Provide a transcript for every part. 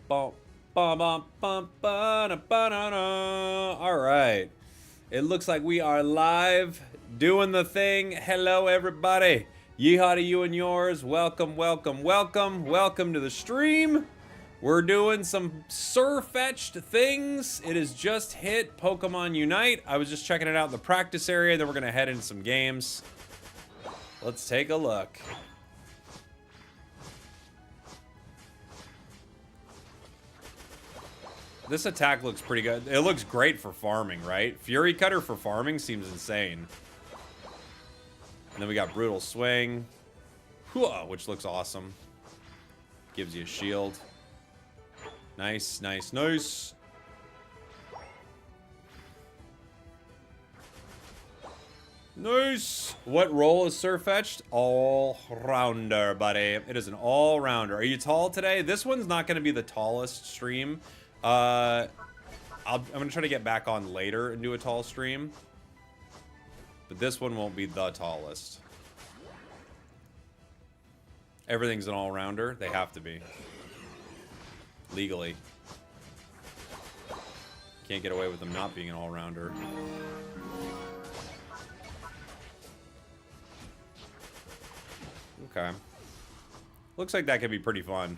Bum, bum, bum, bum, ba-da, ba-da-da. All right. It looks like we are live doing the thing. Hello, everybody. Yeehaw to you and yours. Welcome, welcome, welcome. Welcome to the stream. We're doing some Sirfetchd things. It has just hit Pokemon Unite. I was just checking it out in the practice area. Then we're going to head into some games. Let's take a look. This attack looks pretty good. It looks great for farming, right? Fury Cutter for farming seems insane. And then we got Brutal Swing, which looks awesome. Gives you a shield. Nice, nice, nice. Nice. What role is Sirfetchd? All-rounder, buddy. It is an all-rounder. Are you tall today? This one's not going to be the tallest stream. I'm going to try to get back on later and do a tall stream. But this one won't be the tallest. Everything's an all-rounder. They have to be. Legally. Can't get away with them not being an all-rounder. Okay. Looks like that could be pretty fun.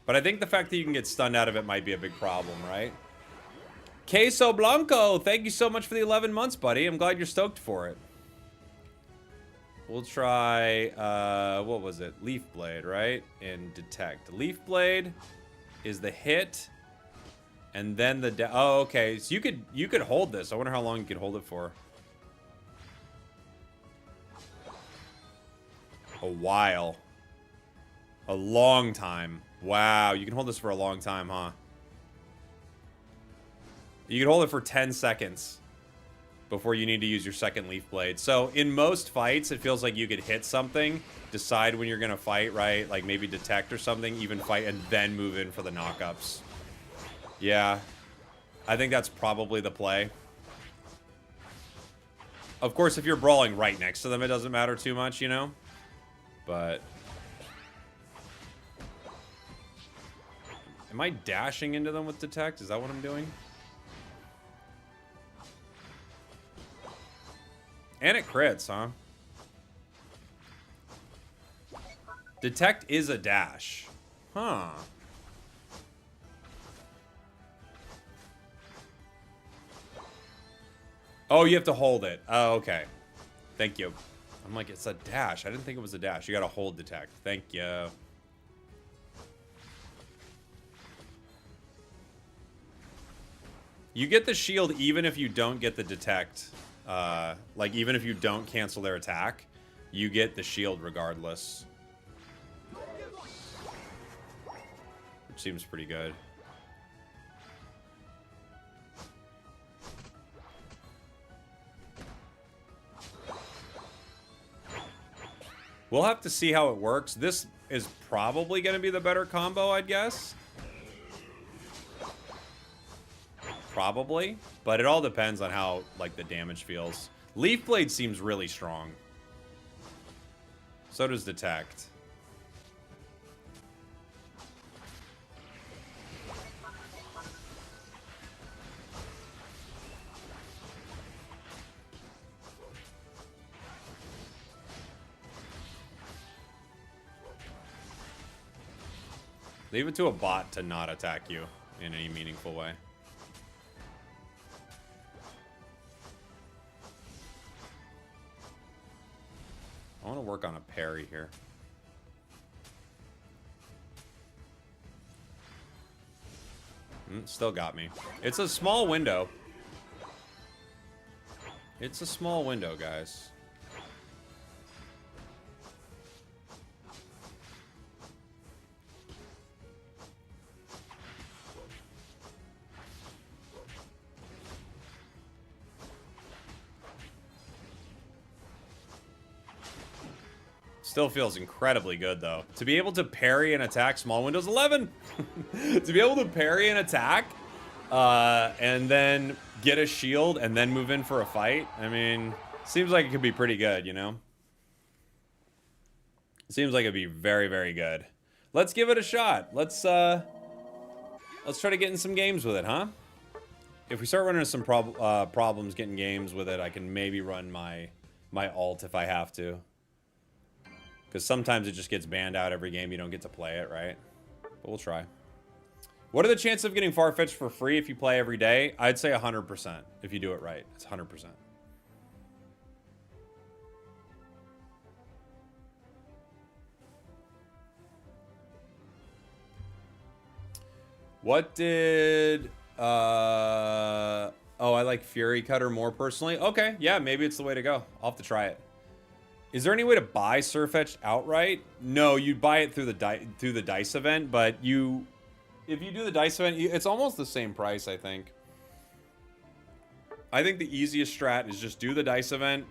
But I think the fact that you can get stunned out of it might be a big problem, right? Queso Blanco, thank you so much for the 11 months, buddy. I'm glad you're stoked for it. We'll try, what was it? Leaf Blade, right? And Detect. Leaf Blade is the hit. And then the... oh, okay. So you could hold this. I wonder how long you could hold it for. A while. A long time. Wow, you can hold this for a long time, huh? You can hold it for 10 seconds before you need to use your second Leaf Blade. So in most fights, it feels like you could hit something, decide when you're going to fight, right? Like maybe Detect or something, even fight, and then move in for the knockups. Yeah, I think that's probably the play. Of course, if you're brawling right next to them, it doesn't matter too much, you know? But... am I dashing into them with Detect? Is that what I'm doing? And it crits, huh? Detect is a dash. Huh. Oh, you have to hold it. Oh, okay. Thank you. I'm like, it's a dash. I didn't think it was a dash. You gotta hold Detect. Thank you. You get the shield even if you don't get the Detect. Like, even if you don't cancel their attack, you get the shield regardless. Which seems pretty good. We'll have to see how it works. This is probably going to be the better combo, I'd guess. Probably, but it all depends on how, like, the damage feels. Leaf Blade seems really strong. So does Detect. Leave it to a bot to not attack you in any meaningful way. I want to work on a parry here. Still got me. It's a small window. It's a small window, guys. Still feels incredibly good, though. To be able to parry an attack, small windows 11. To be able to parry an attack and then get a shield and then move in for a fight, I mean, seems like it could be pretty good, you know? Seems like it'd be very, very good. Let's give it a shot. Let's Let's try to get in some games with it, huh? If we start running into some problems getting games with it, I can maybe run my alt if I have to. Because sometimes it just gets banned out every game. You don't get to play it, right? But we'll try. What are the chances of getting Farfetch'd for free if you play every day? I'd say 100% if you do it right. It's 100%. What did... oh, I like Fury Cutter more personally. Okay, yeah, maybe it's the way to go. I'll have to try it. Is there any way to buy Sirfetch'd outright? No, you'd buy it through the dice event, but if you do the dice event, it's almost the same price, I think. I think the easiest strat is just do the dice event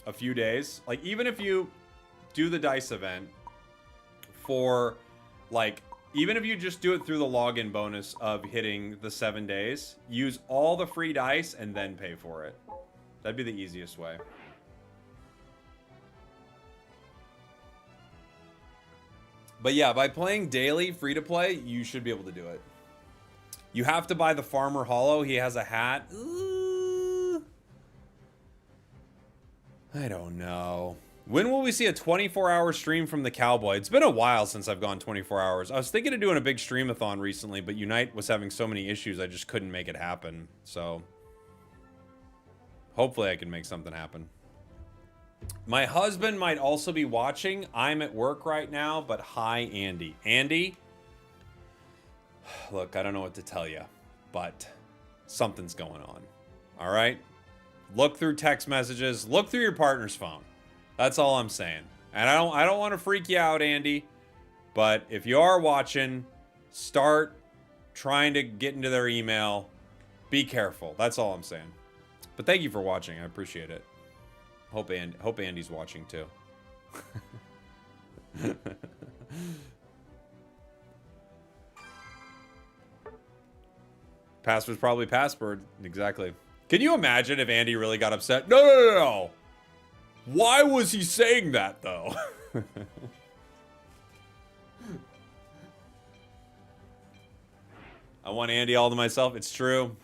a few days. Like, even if you do the dice event for, like, even if you just do it through the login bonus of hitting the 7 days, use all the free dice and then pay for it. That'd be the easiest way. But yeah, by playing daily, free to play, you should be able to do it. You have to buy the Farmer Hollow. He has a hat. Ooh. I don't know. When will we see a 24-hour stream from the Cowboy? It's been a while since I've gone 24 hours. I was thinking of doing a big streamathon recently, but Unite was having so many issues, I just couldn't make it happen. So, hopefully I can make something happen. My husband might also be watching. I'm at work right now, but hi, Andy. Andy, look, I don't know what to tell you, but something's going on. All right? Look through text messages. Look through your partner's phone. That's all I'm saying. And I don't want to freak you out, Andy, but if you are watching, start trying to get into their email. Be careful. That's all I'm saying. But thank you for watching. I appreciate it. Hope Andy's watching too. Password's probably password. Exactly. Can you imagine if Andy really got upset? No. Why was he saying that though? I want Andy all to myself. It's true.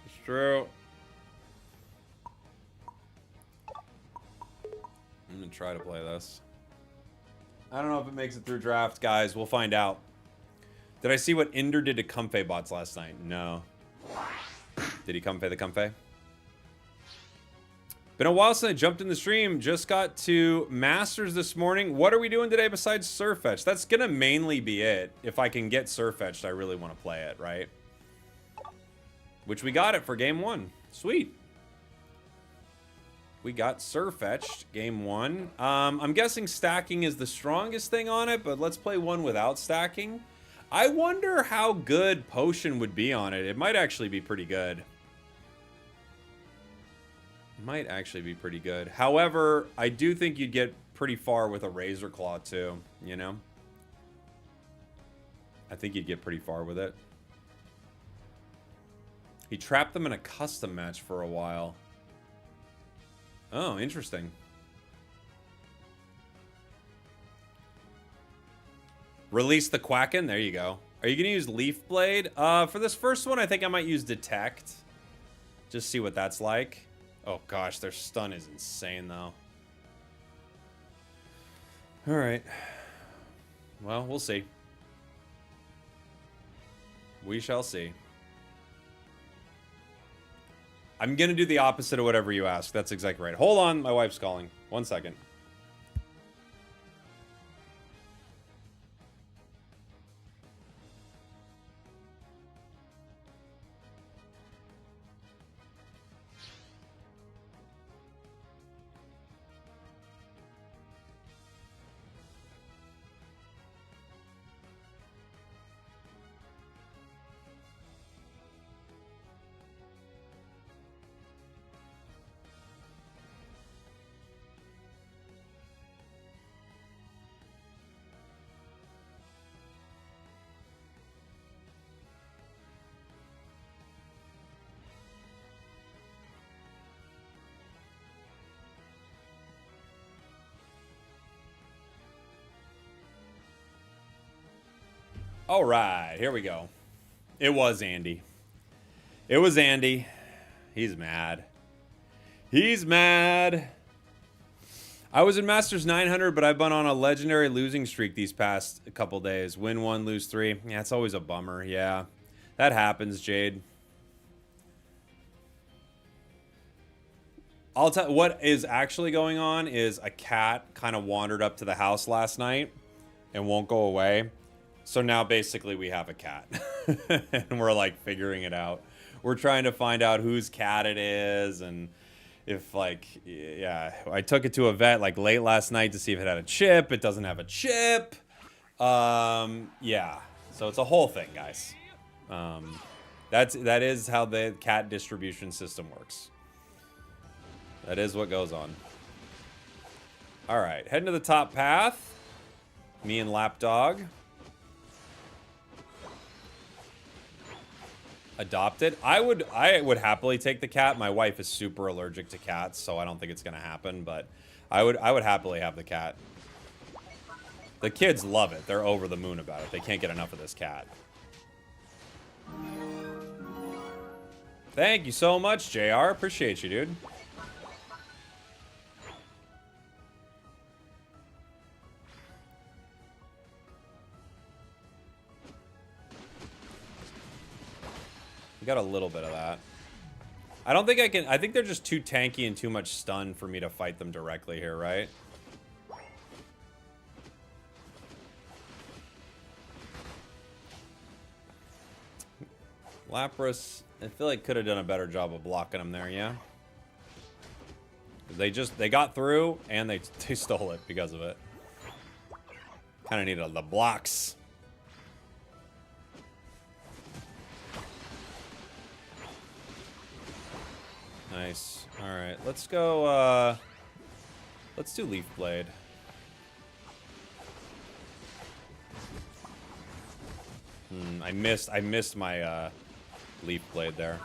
It's true. I'm gonna try to play this. I don't know if it makes it through draft, guys. We'll find out. Did I see what Ender did to Comfey bots last night? No. Did he Comfey the Comfey? Been a while since I jumped in the stream. Just got to Masters this morning. What are we doing today besides Sirfetch'd? That's gonna mainly be it. If I can get Sirfetch'd, I really want to play it, right? Which we got it for game 1. Sweet. We got Sirfetch'd game 1. I'm guessing stacking is the strongest thing on it, but let's play one without stacking. I wonder how good Potion would be on it. It might actually be pretty good. Might actually be pretty good. However, I do think you'd get pretty far with a Razor Claw too, you know? I think you'd get pretty far with it. He trapped them in a custom match for a while. Oh, interesting. Release the Quacken. There you go. Are you going to use Leaf Blade? For this first one, I think I might use Detect. Just see what that's like. Oh, gosh. Their stun is insane, though. All right. Well, we'll see. We shall see. I'm going to do the opposite of whatever you ask. That's exactly right. Hold on. My wife's calling. 1 second. All right, here we go. It was Andy. It was Andy. He's mad. He's mad. I was in Masters 900, but I've been on a legendary losing streak these past couple days. Win 1, lose 3. Yeah, it's always a bummer. Yeah, that happens, Jade. I'll tell what is actually going on is a cat kind of wandered up to the house last night and won't go away. So now basically we have a cat and we're like figuring it out. We're trying to find out whose cat it is and if like, yeah, I took it to a vet like late last night to see if it had a chip. It doesn't have a chip. Yeah, so it's a whole thing, guys. That is how the cat distribution system works. That is what goes on. All right, heading to the top path. Me and Lapdog. Adopted. I would happily take the cat. My wife is super allergic to cats, so I don't think it's gonna happen, but I would happily have the cat. The kids love it. They're over the moon about it. They can't get enough of this cat. Thank you so much, JR. Appreciate you, dude. Got a little bit of that. I don't think I can. I think they're just too tanky and too much stun for me to fight them directly here, right? Lapras, I feel like could have done a better job of blocking them there, yeah? They got through and they stole it because of it. Kind of needed the blocks. Nice. All right, let's go. Let's do Leaf Blade. I missed my Leaf Blade there.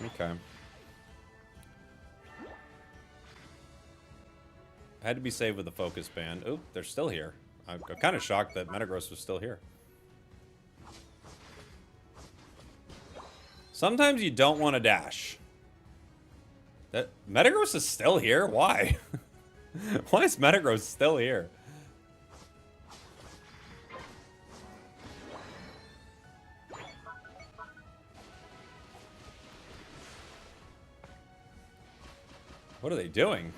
Okay. I had to be saved with the focus band. Oh, they're still here. I'm kind of shocked that Metagross was still here. Sometimes you don't want to dash. That Metagross is still here? Why? Why is Metagross still here? What are they doing?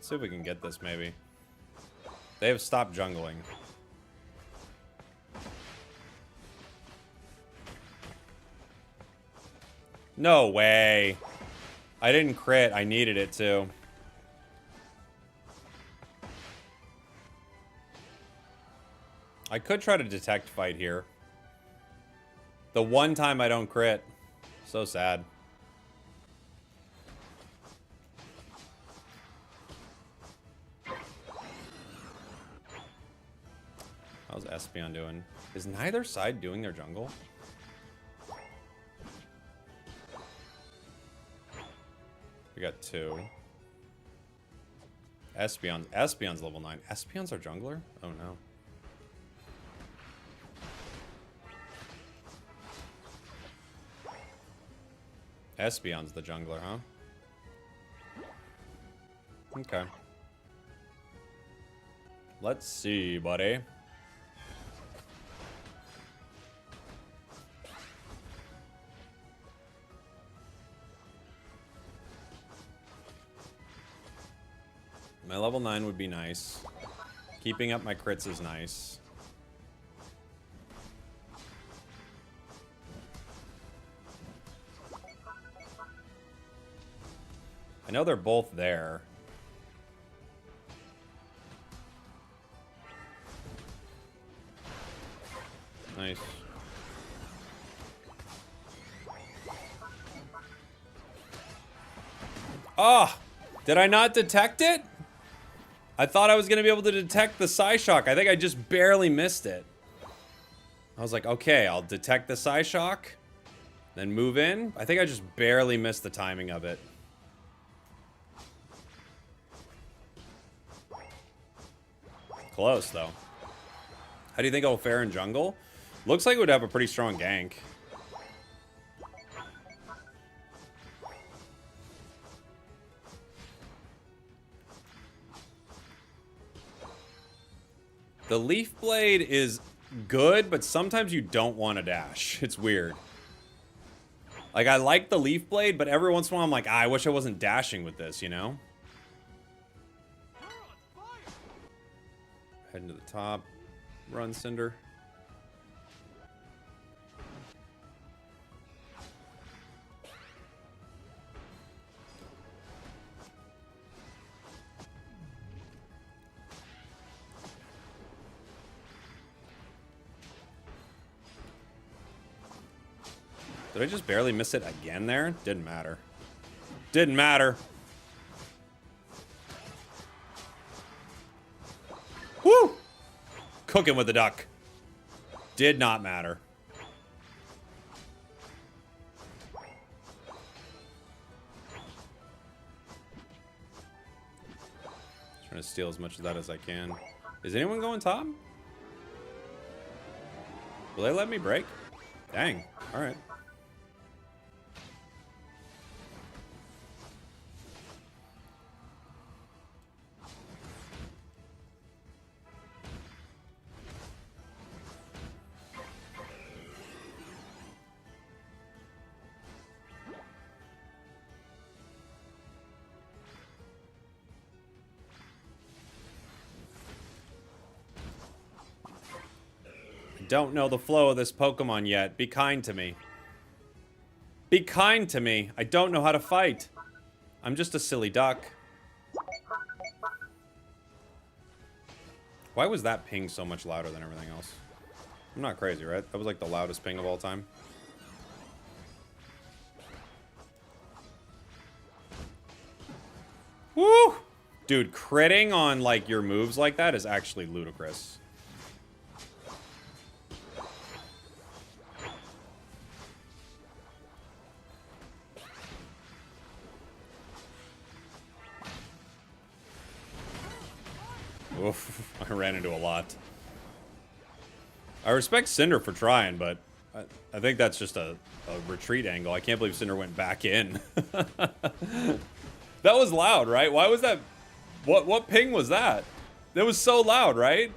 See if we can get this, maybe. They have stopped jungling. No way. I didn't crit. I needed it to. I could try to detect fight here. The one time I don't crit. So sad. How's Espeon doing? Is neither side doing their jungle? We got 2. Espeon's level 9. Espeon's our jungler? Oh no. Espeon's the jungler, huh? Okay. Let's see, buddy. My level 9 would be nice. Keeping up my crits is nice. I know they're both there. Nice. Oh, did I not detect it? I thought I was going to be able to detect the Psyshock. I think I just barely missed it. I was like, okay, I'll detect the Psyshock, then move in. I think I just barely missed the timing of it. Close, though. How do you think it'll fare in jungle? Looks like it would have a pretty strong gank. The Leaf Blade is good, but sometimes you don't want to dash. It's weird. Like, I like the Leaf Blade, but every once in a while I'm like, I wish I wasn't dashing with this, you know? Heading to the top. Run, Cinder. Did I just barely miss it again there? Didn't matter. Didn't matter. Woo! Cooking with the duck. Did not matter. Trying to steal as much of that as I can. Is anyone going top? Will they let me break? Dang. Alright. Don't know the flow of this Pokemon yet. Be kind to me. Be kind to me. I don't know how to fight. I'm just a silly duck. Why was that ping so much louder than everything else? I'm not crazy, right? That was like the loudest ping of all time. Woo! Dude, critting on like your moves like that is actually ludicrous. Oof, I ran into a lot. I respect Cinder for trying, but I think that's just a retreat angle. I can't believe Cinder went back in. That was loud, right? Why was that? What ping was that? That was so loud, right?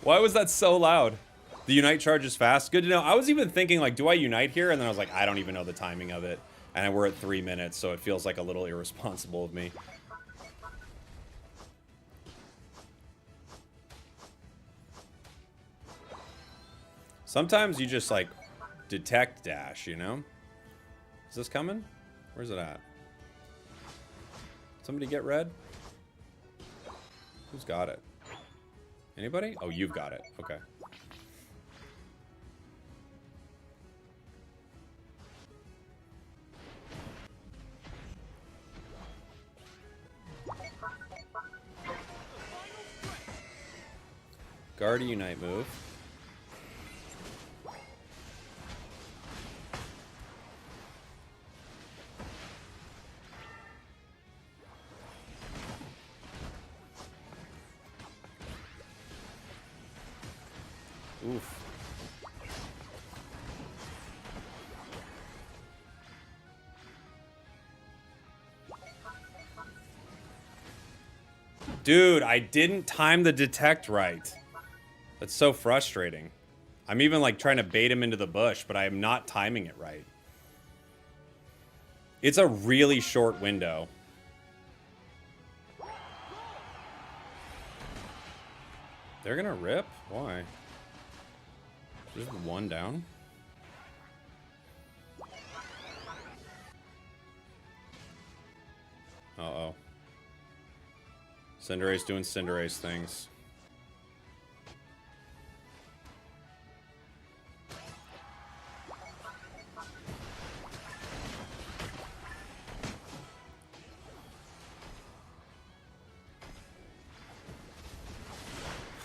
Why was that so loud? The Unite charge is fast. Good to know. I was even thinking, like, do I Unite here? And then I was like, I don't even know the timing of it. And we're at 3 minutes, so it feels like a little irresponsible of me. Sometimes you just, like, detect dash, you know? Is this coming? Where's it at? Somebody get red? Who's got it? Anybody? Oh, you've got it. Okay. Guard a Unite move. Oof. Dude, I didn't time the detect right. That's so frustrating. I'm even like trying to bait him into the bush, but I am not timing it right. It's a really short window. They're gonna rip? Why? Just one down? Uh-oh. Cinderace doing Cinderace things.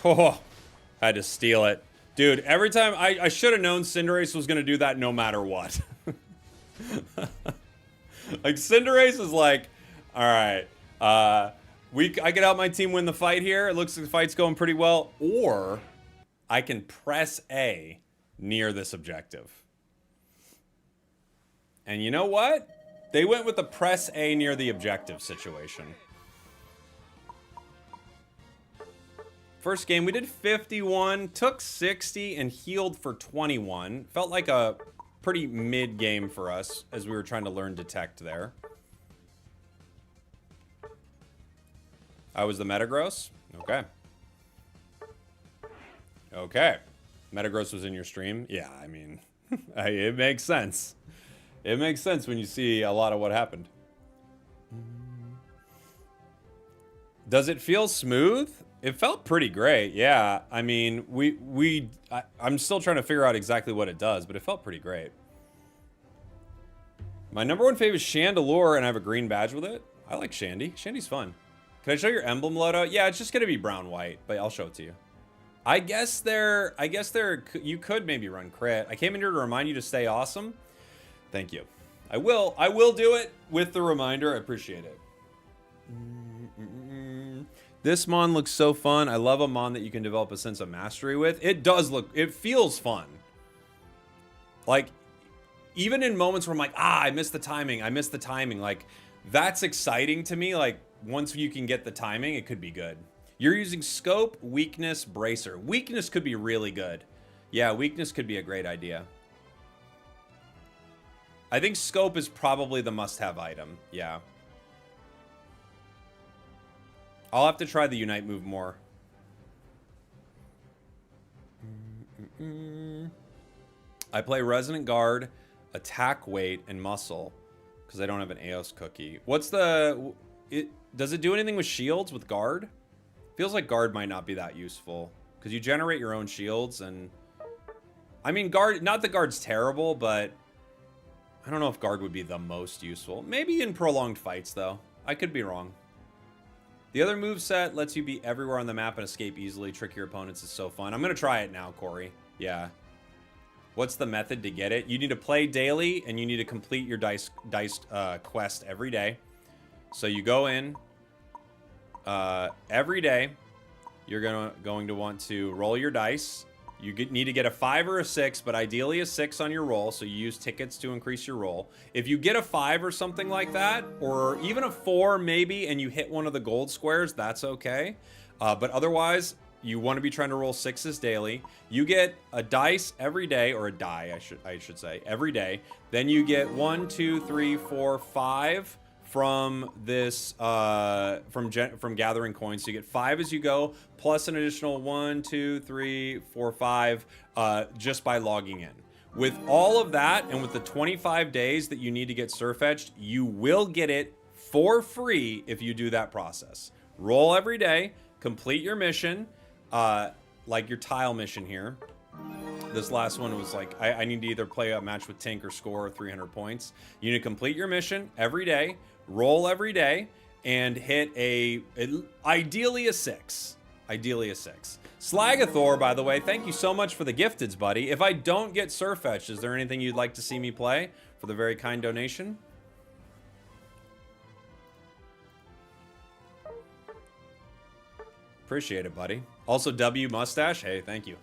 Oh, had to steal it. Dude, every time I should have known Cinderace was going to do that no matter what. Like, Cinderace is like, all right, I can help my team win the fight here. It looks like the fight's going pretty well. Or I can press A near this objective. And you know what? They went with the press A near the objective situation. First game, we did 51, took 60, and healed for 21. Felt like a pretty mid game for us as we were trying to learn Detect there. I was the Metagross? Okay. Okay. Metagross was in your stream? Yeah, I mean, it makes sense. It makes sense when you see a lot of what happened. Does it feel smooth? It felt pretty great, yeah. I mean, I'm still trying to figure out exactly what it does, but it felt pretty great. My number one favorite is Chandelure, and I have a green badge with it. I like Shandy. Shandy's fun. Can I show your emblem loadout? Yeah, it's just gonna be brown-white, but I'll show it to you. I guess you could maybe run crit. I came in here to remind you to stay awesome. Thank you. I will do it with the reminder. I appreciate it. This Mon looks so fun. I love a Mon that you can develop a sense of mastery with. It feels fun. Like, even in moments where I'm like, I missed the timing. Like, that's exciting to me. Like, once you can get the timing, it could be good. You're using Scope, Weakness, Bracer. Weakness could be really good. Yeah, Weakness could be a great idea. I think Scope is probably the must-have item. Yeah. I'll have to try the Unite move more. I play Resonant Guard, Attack Weight, and Muscle because I don't have an Eos cookie. What's the... does it do anything with shields with Guard? Feels like Guard might not be that useful because you generate your own shields and... I mean, Guard... Not that Guard's terrible, but... I don't know if Guard would be the most useful. Maybe in prolonged fights, though. I could be wrong. The other moveset lets you be everywhere on the map and escape easily. Trick your opponents is so fun. I'm going to try it now, Corey. Yeah. What's the method to get it? You need to play daily, and you need to complete your dice quest every day. So you go in every day. You're going to want to roll your dice. You need to get a 5 or a 6, but ideally a 6 on your roll, so you use tickets to increase your roll. If you get a 5 or something like that, or even a 4 maybe, and you hit one of the gold squares, that's okay. But otherwise, you want to be trying to roll 6s daily. You get a dice every day, or a die, I should say, every day. Then you get 1, 2, 3, 4, 5 from this from gathering coins. So you get 5 as you go, plus an additional 1, 2, 3, 4, 5 just by logging in. With all of that, and with the 25 days that you need to get Sirfetchd, you will get it for free if you do that process. Roll every day, complete your mission, like your tile mission here. This last one was like, I need to either play a match with Tink or score 300 points. You need to complete your mission every day, roll every day, and hit ideally a 6. Ideally a 6. Slagathor, by the way, thank you so much for the gifteds, buddy. If I don't get Sirfetchd, is there anything you'd like to see me play for the very kind donation? Appreciate it, buddy. Also, W Mustache, hey, thank you.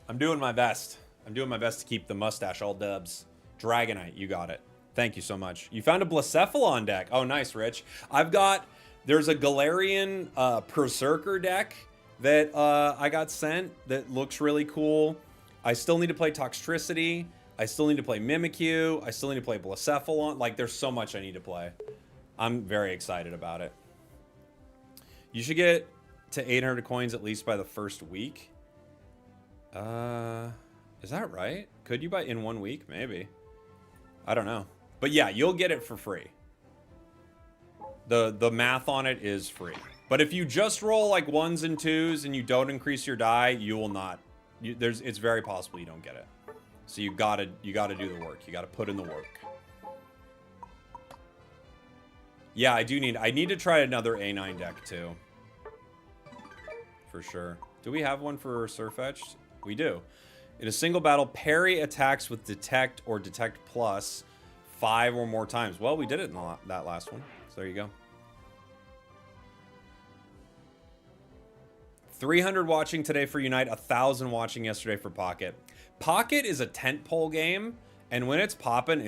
I'm doing my best. I'm doing my best to keep the mustache all dubs. Dragonite, you got it. Thank you so much. You found a Blacephalon deck. Oh, nice, Rich. There's a Galarian Berserker deck that I got sent that looks really cool. I still need to play Toxtricity. I still need to play Mimikyu. I still need to play Blacephalon. Like, there's so much I need to play. I'm very excited about it. You should get to 800 coins at least by the first week. Is that right? Could you buy in 1 week? Maybe. I don't know. But yeah, you'll get it for free. The math on it is free. But if you just roll like 1s and 2s and you don't increase your die, you will not. It's very possible you don't get it. So you gotta do the work. You gotta put in the work. Yeah, I need to try another A9 deck too. For sure. Do we have one for Sirfetchd? We do. In a single battle, parry attacks with Detect or Detect Plus 5 or more times. Well, we did it in that last one. So there you go. 300 watching today for Unite, 1,000 watching yesterday for Pocket. Pocket is a tentpole game, and when it's popping,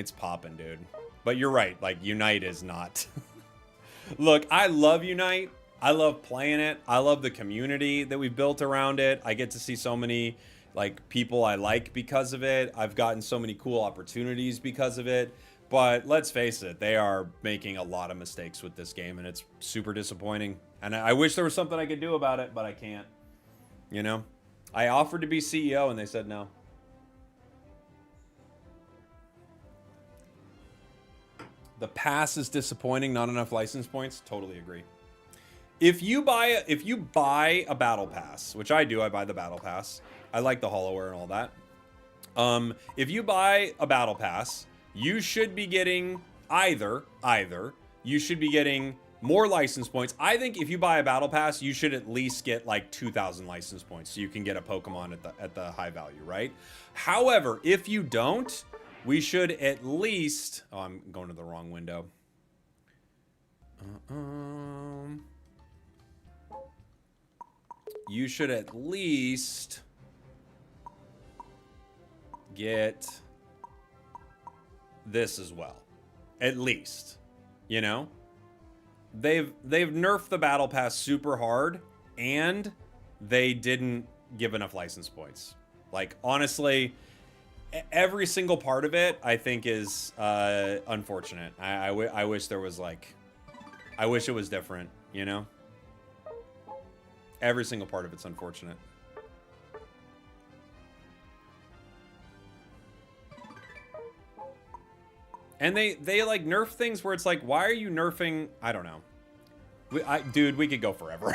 dude. But you're right, like, Unite is not. Look, I love Unite. I love playing it. I love the community that we've built around it. I get to see so many, like, people I like because of it. I've gotten so many cool opportunities because of it. But let's face it, they are making a lot of mistakes with this game, and it's super disappointing. And I wish there was something I could do about it, but I can't. You know? I offered to be CEO, and they said no. The pass is disappointing, not enough license points. Totally agree. If you buy a battle pass, which I do, I buy the battle pass. I like the hollowware and all that. If you buy a battle pass, you should be getting either you should be getting more license points. I think if you buy a battle pass, you should at least get like 2,000 license points so you can get a Pokemon at the high value, right? However, if you don't, we should at least... Oh, I'm going to the wrong window. You should at least get this as well. At least. You know? They've nerfed the battle pass super hard, and they didn't give enough license points. Like, honestly, every single part of it, I think, is unfortunate. I wish there was, like... I wish it was different, you know? Every single part of it's unfortunate. And they like nerf things where it's like, why are you nerfing? I don't know. Dude, we could go forever.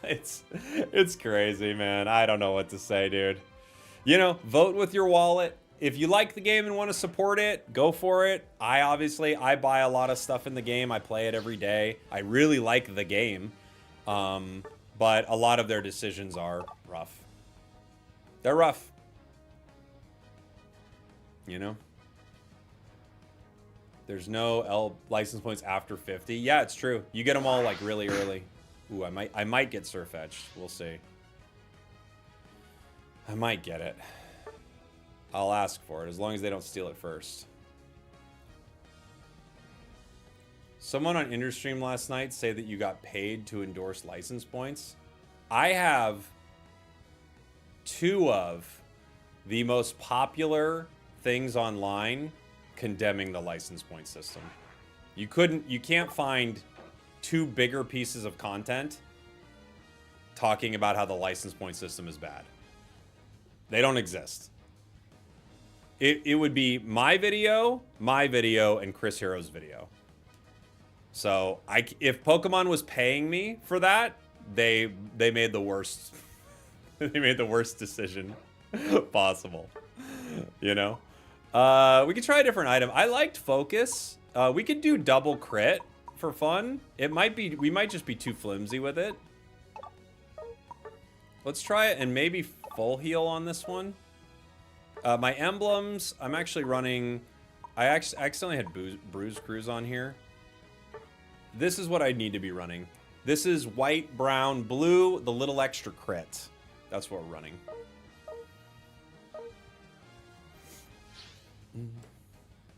It's crazy, man. I don't know what to say, dude. You know, vote with your wallet. If you like the game and want to support it, go for it. I buy a lot of stuff in the game. I play it every day. I really like the game. But a lot of their decisions are rough. They're rough. You know? There's no license points after 50. Yeah, it's true. You get them all like really early. Ooh, I might get Sirfetchd. We'll see. I might get it. I'll ask for it as long as they don't steal it first. Someone on Interstream last night say that you got paid to endorse license points. I have 2 of the most popular things online condemning the license point system. You can't find 2 bigger pieces of content talking about how the license point system is bad. They don't exist. It would be my video, and Chris Hero's video. So if Pokemon was paying me for that, they made the worst they made the worst decision possible. You know? We could try a different item. I liked Focus. We could do double crit for fun. We might just be too flimsy with it. Let's try it and maybe full heal on this one. My emblems, I'm actually running... I accidentally had Bruise Cruise on here. This is what I need to be running. This is white, brown, blue, the little extra crit. That's what we're running.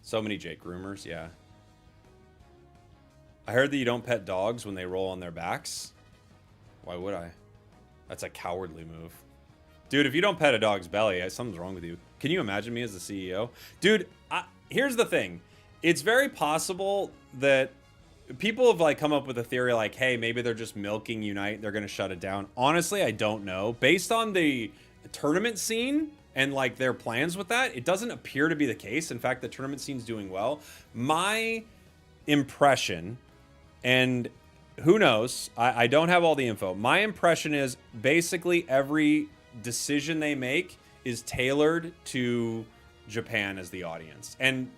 So many Jake rumors, yeah. I heard that you don't pet dogs when they roll on their backs. Why would I? That's a cowardly move. Dude, if you don't pet a dog's belly, something's wrong with you. Can you imagine me as the CEO? Dude, here's the thing. It's very possible that people have like come up with a theory like, hey, maybe they're just milking Unite. They're going to shut it down. Honestly, I don't know. Based on the tournament scene and like their plans with that, it doesn't appear to be the case. In fact, the tournament scene's doing well. My impression, and who knows, I don't have all the info. My impression is basically every decision they make is tailored to Japan as the audience, and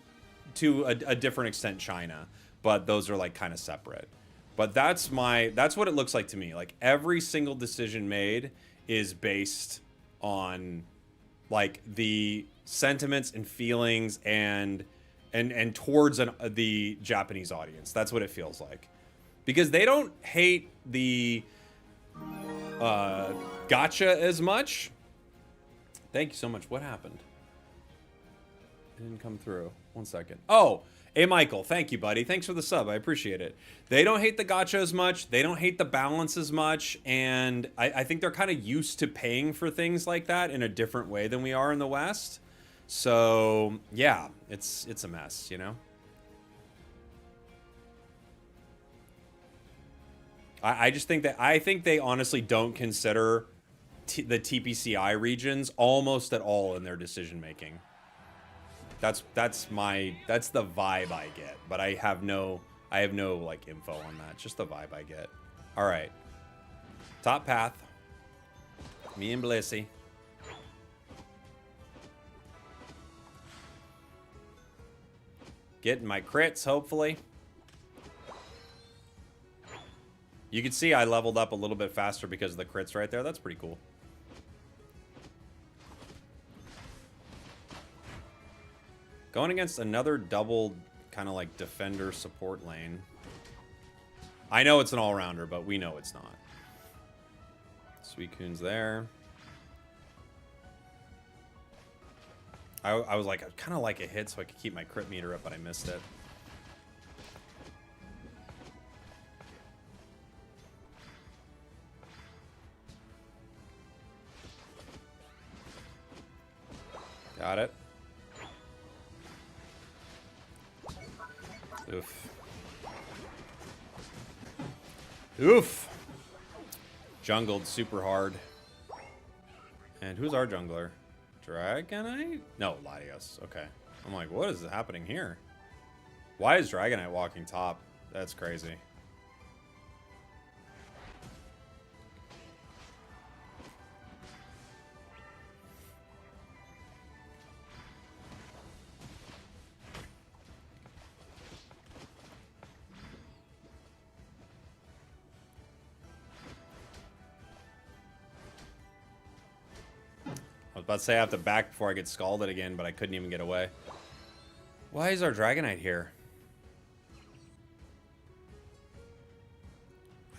to a different extent China, but those are like kind of separate. But that's what it looks like to me. Like every single decision made is based on like the sentiments and feelings and towards the Japanese audience. That's what it feels like. Because they don't hate the gotcha as much. Thank you so much. What happened? It didn't come through. 1 second. Oh, hey, Michael. Thank you, buddy. Thanks for the sub. I appreciate it. They don't hate the gotcha as much. They don't hate the balance as much. And I think they're kind of used to paying for things like that in a different way than we are in the West. So, yeah, it's a mess, you know? I just think I think they honestly don't consider the TPCI regions almost at all in their decision making. That's the vibe I get, but I have no like info on that. Just the vibe I get. All right, top path. Me and Blissey. Getting my crits, hopefully. You can see I leveled up a little bit faster because of the crits right there. That's pretty cool. Going against another double kind of like defender support lane. I know it's an all-rounder, but we know it's not. Suicune's there. I was like, I'd kind of like a hit so I could keep my crit meter up, but I missed it. Got it. Oof. Oof. Jungled super hard. And who's our jungler? Dragonite? No, Latios. Okay. I'm like, what is happening here? Why is Dragonite walking top? That's crazy. I was about to say I have to back before I get scalded again, but I couldn't even get away. Why is our Dragonite here?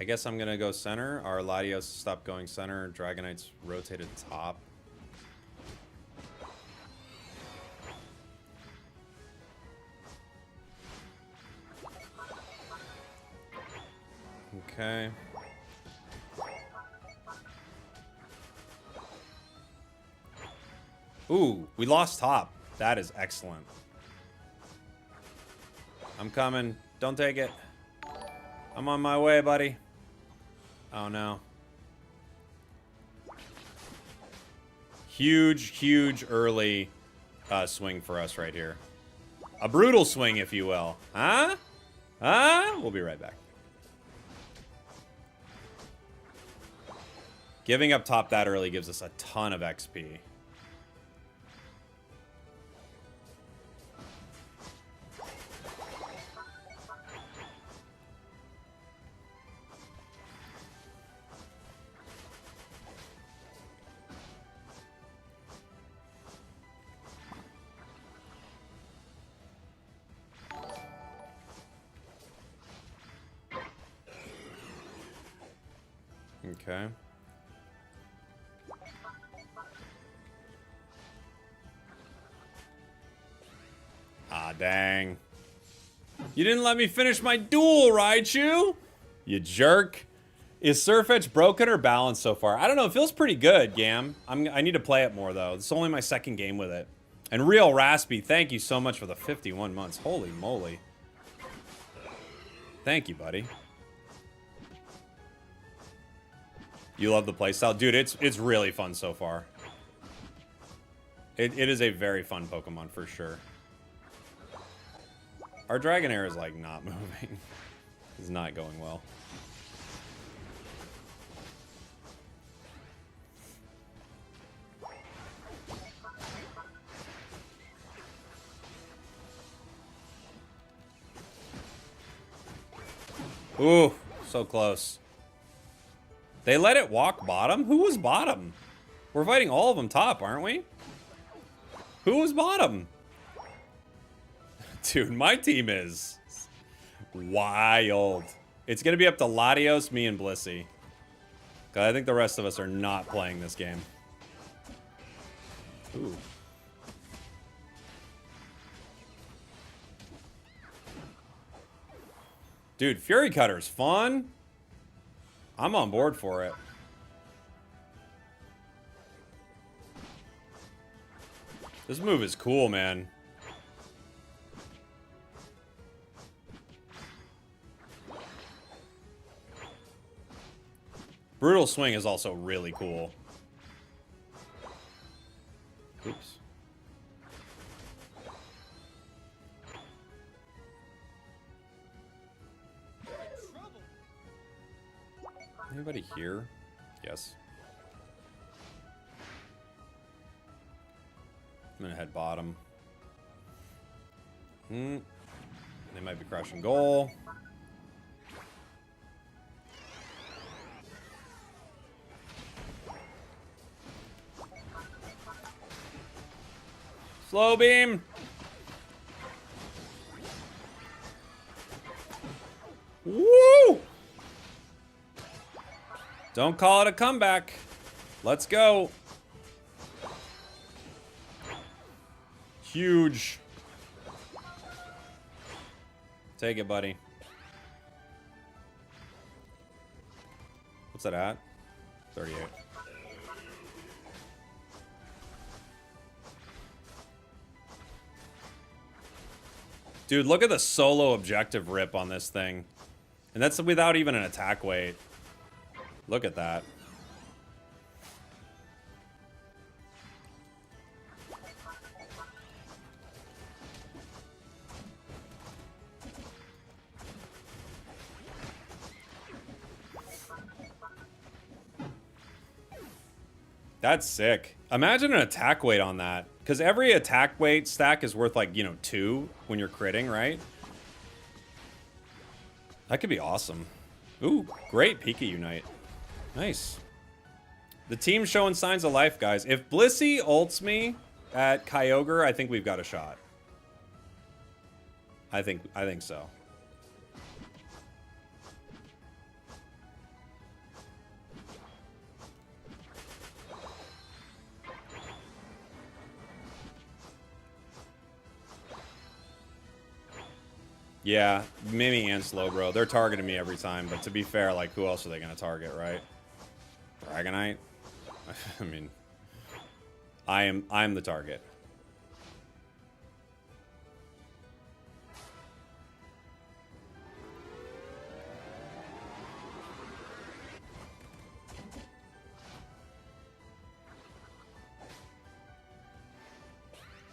I guess I'm gonna go center. Our Latios stopped going center. Dragonite's rotated top. Okay. Ooh, we lost top. That is excellent. I'm coming. Don't take it. I'm on my way, buddy. Oh, no. Huge, huge early swing for us right here. A brutal swing, if you will. Huh? Huh? We'll be right back. Giving up top that early gives us a ton of XP. Okay. Ah, dang. You didn't let me finish my duel, Raichu! You jerk. Is Sirfetchd broken or balanced so far? I don't know. It feels pretty good, Gam. I need to play it more, though. This is only my second game with it. And Real Raspy, thank you so much for the 51 months. Holy moly. Thank you, buddy. You love the playstyle? Dude, it's really fun so far. It is a very fun Pokemon, for sure. Our Dragonair is, like, not moving. It's not going well. Ooh, So close. They let it walk bottom? Who was bottom? We're fighting all of them top, aren't we? Who was bottom? Dude, my team is wild. It's going to be up to Latios, me, and Blissey. 'Cause I think the rest of us are not playing this game. Ooh. Dude, Fury Cutter's fun. I'm on board for it. This move is cool, man. Brutal Swing is also really cool. Oops. Anybody here? Yes. I'm gonna head bottom. They might be crushing goal. Slow beam. Woo! Don't call it a comeback. Let's go. Huge. Take it, buddy. What's that at? 38. Dude, look at the solo objective rip on this thing. And that's without even an attack weight. Look at that. That's sick. Imagine an attack weight on that. Because every attack weight stack is worth, like, you know, 2 when you're critting, right? That could be awesome. Ooh, great Pika Unite. Nice. The team's showing signs of life, guys. If Blissey ults me at Kyogre, I think we've got a shot. I think so. Yeah, Mimi and Slowbro. They're targeting me every time, but to be fair, like, who else are they going to target, right? Dragonite? I mean, I'm the target.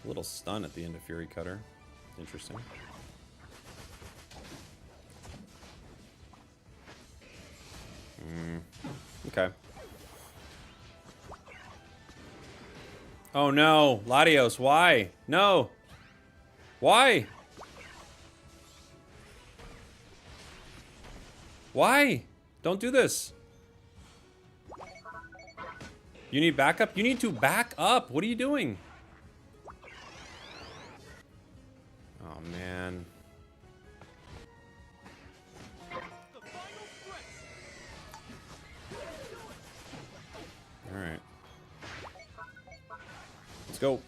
A little stun at the end of Fury Cutter. Interesting. Okay. Oh no, Latios, why? No. Why? Why? Don't do this. You need backup? You need to back up. What are you doing? Oh man. Alright. Let's go.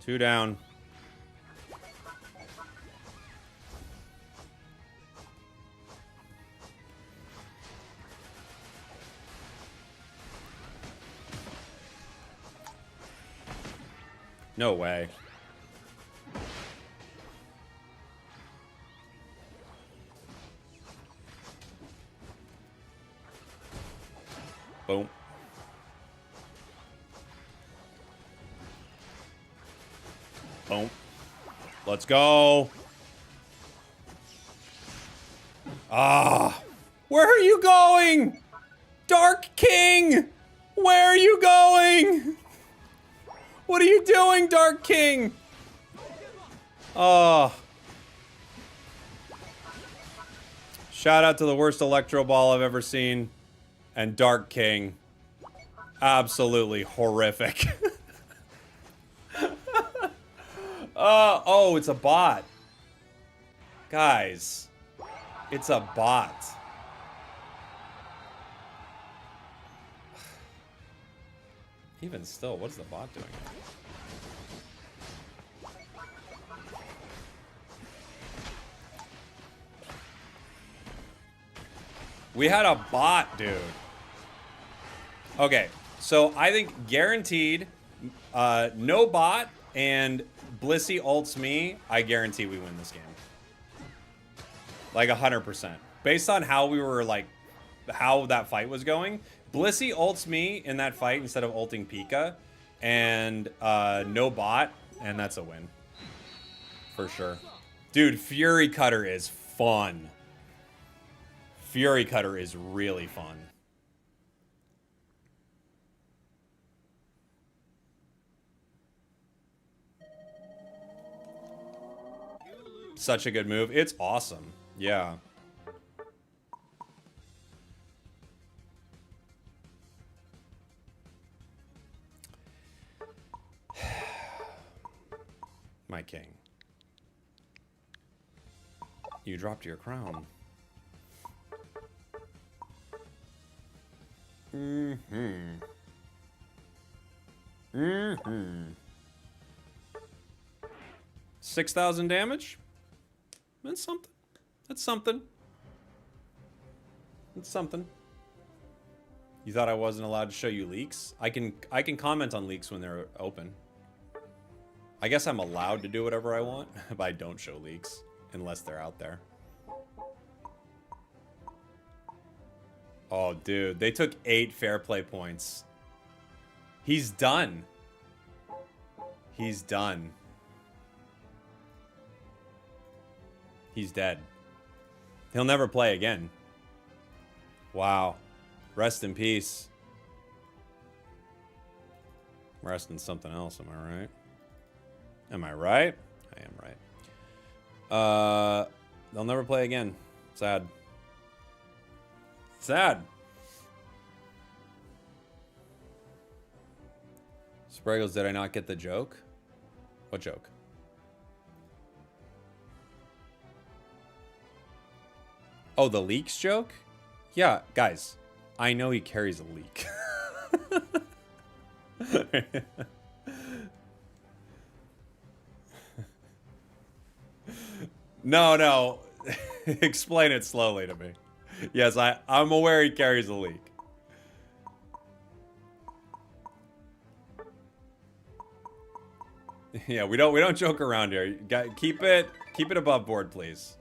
Two down. No way. Boom. Boom. Let's go. Ah. Where are you going? Dark King! Where are you going? What are you doing, Dark King? Oh. Shout out to the worst Electro Ball I've ever seen. And Dark King. Absolutely horrific. Oh, it's a bot. Guys. It's a bot. Even still, what's the bot doing? We had a bot, dude. Okay, so I think guaranteed no bot and Blissey ults me, I guarantee we win this game. Like 100%. Based on how we were like, how that fight was going, Blissey ults me in that fight instead of ulting Pika, and no bot, and that's a win. For sure. Dude, Fury Cutter is fun. Fury Cutter is really fun. Such a good move. It's awesome. Yeah. My king. You dropped your crown. Mm-hmm. 6,000 damage? That's something. That's something. It's something. You thought I wasn't allowed to show you leaks? I can comment on leaks when they're open. I guess I'm allowed to do whatever I want, but I don't show leaks unless they're out there. Oh, dude, they took 8 fair play points. He's done. He's done. He's dead. He'll never play again. Wow. Rest in peace. Rest in something else, am I right? Am I right? I am right. They'll never play again. Sad. Sad. Spragels, did I not get the joke? What joke? Oh, the leaks joke? Yeah, guys. I know he carries a leak. No. Explain it slowly to me. Yes, I'm aware he carries a leak. Yeah, we don't joke around here. Keep it above board, please.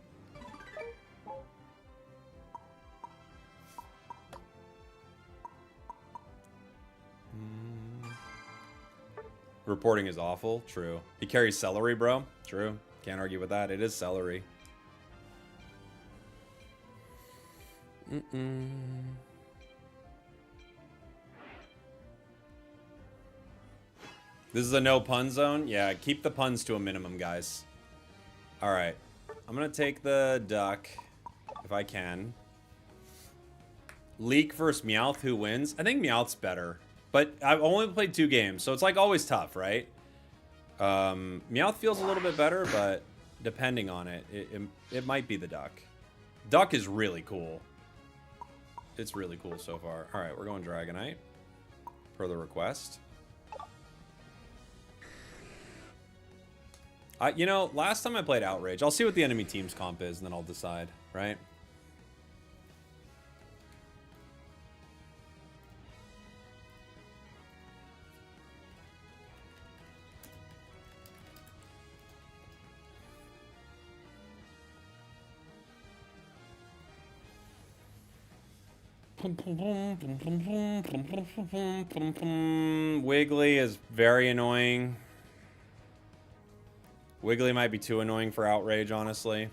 Reporting is awful. True. He carries celery, bro. True. Can't argue with that. It is celery. This is a no pun zone? Yeah, keep the puns to a minimum, guys. Alright. I'm gonna take the duck, if I can. Leak versus Meowth, who wins? I think Meowth's better. But I've only played 2 games, so it's like always tough, right? Meowth feels a little bit better, but depending on it, it might be the duck. Duck is really cool. It's really cool so far. Alright, we're going Dragonite. Per the request. You know, last time I played Outrage, I'll see what the enemy team's comp is, and then I'll decide, right? Wiggly is very annoying. Wiggly might be too annoying for Outrage, honestly.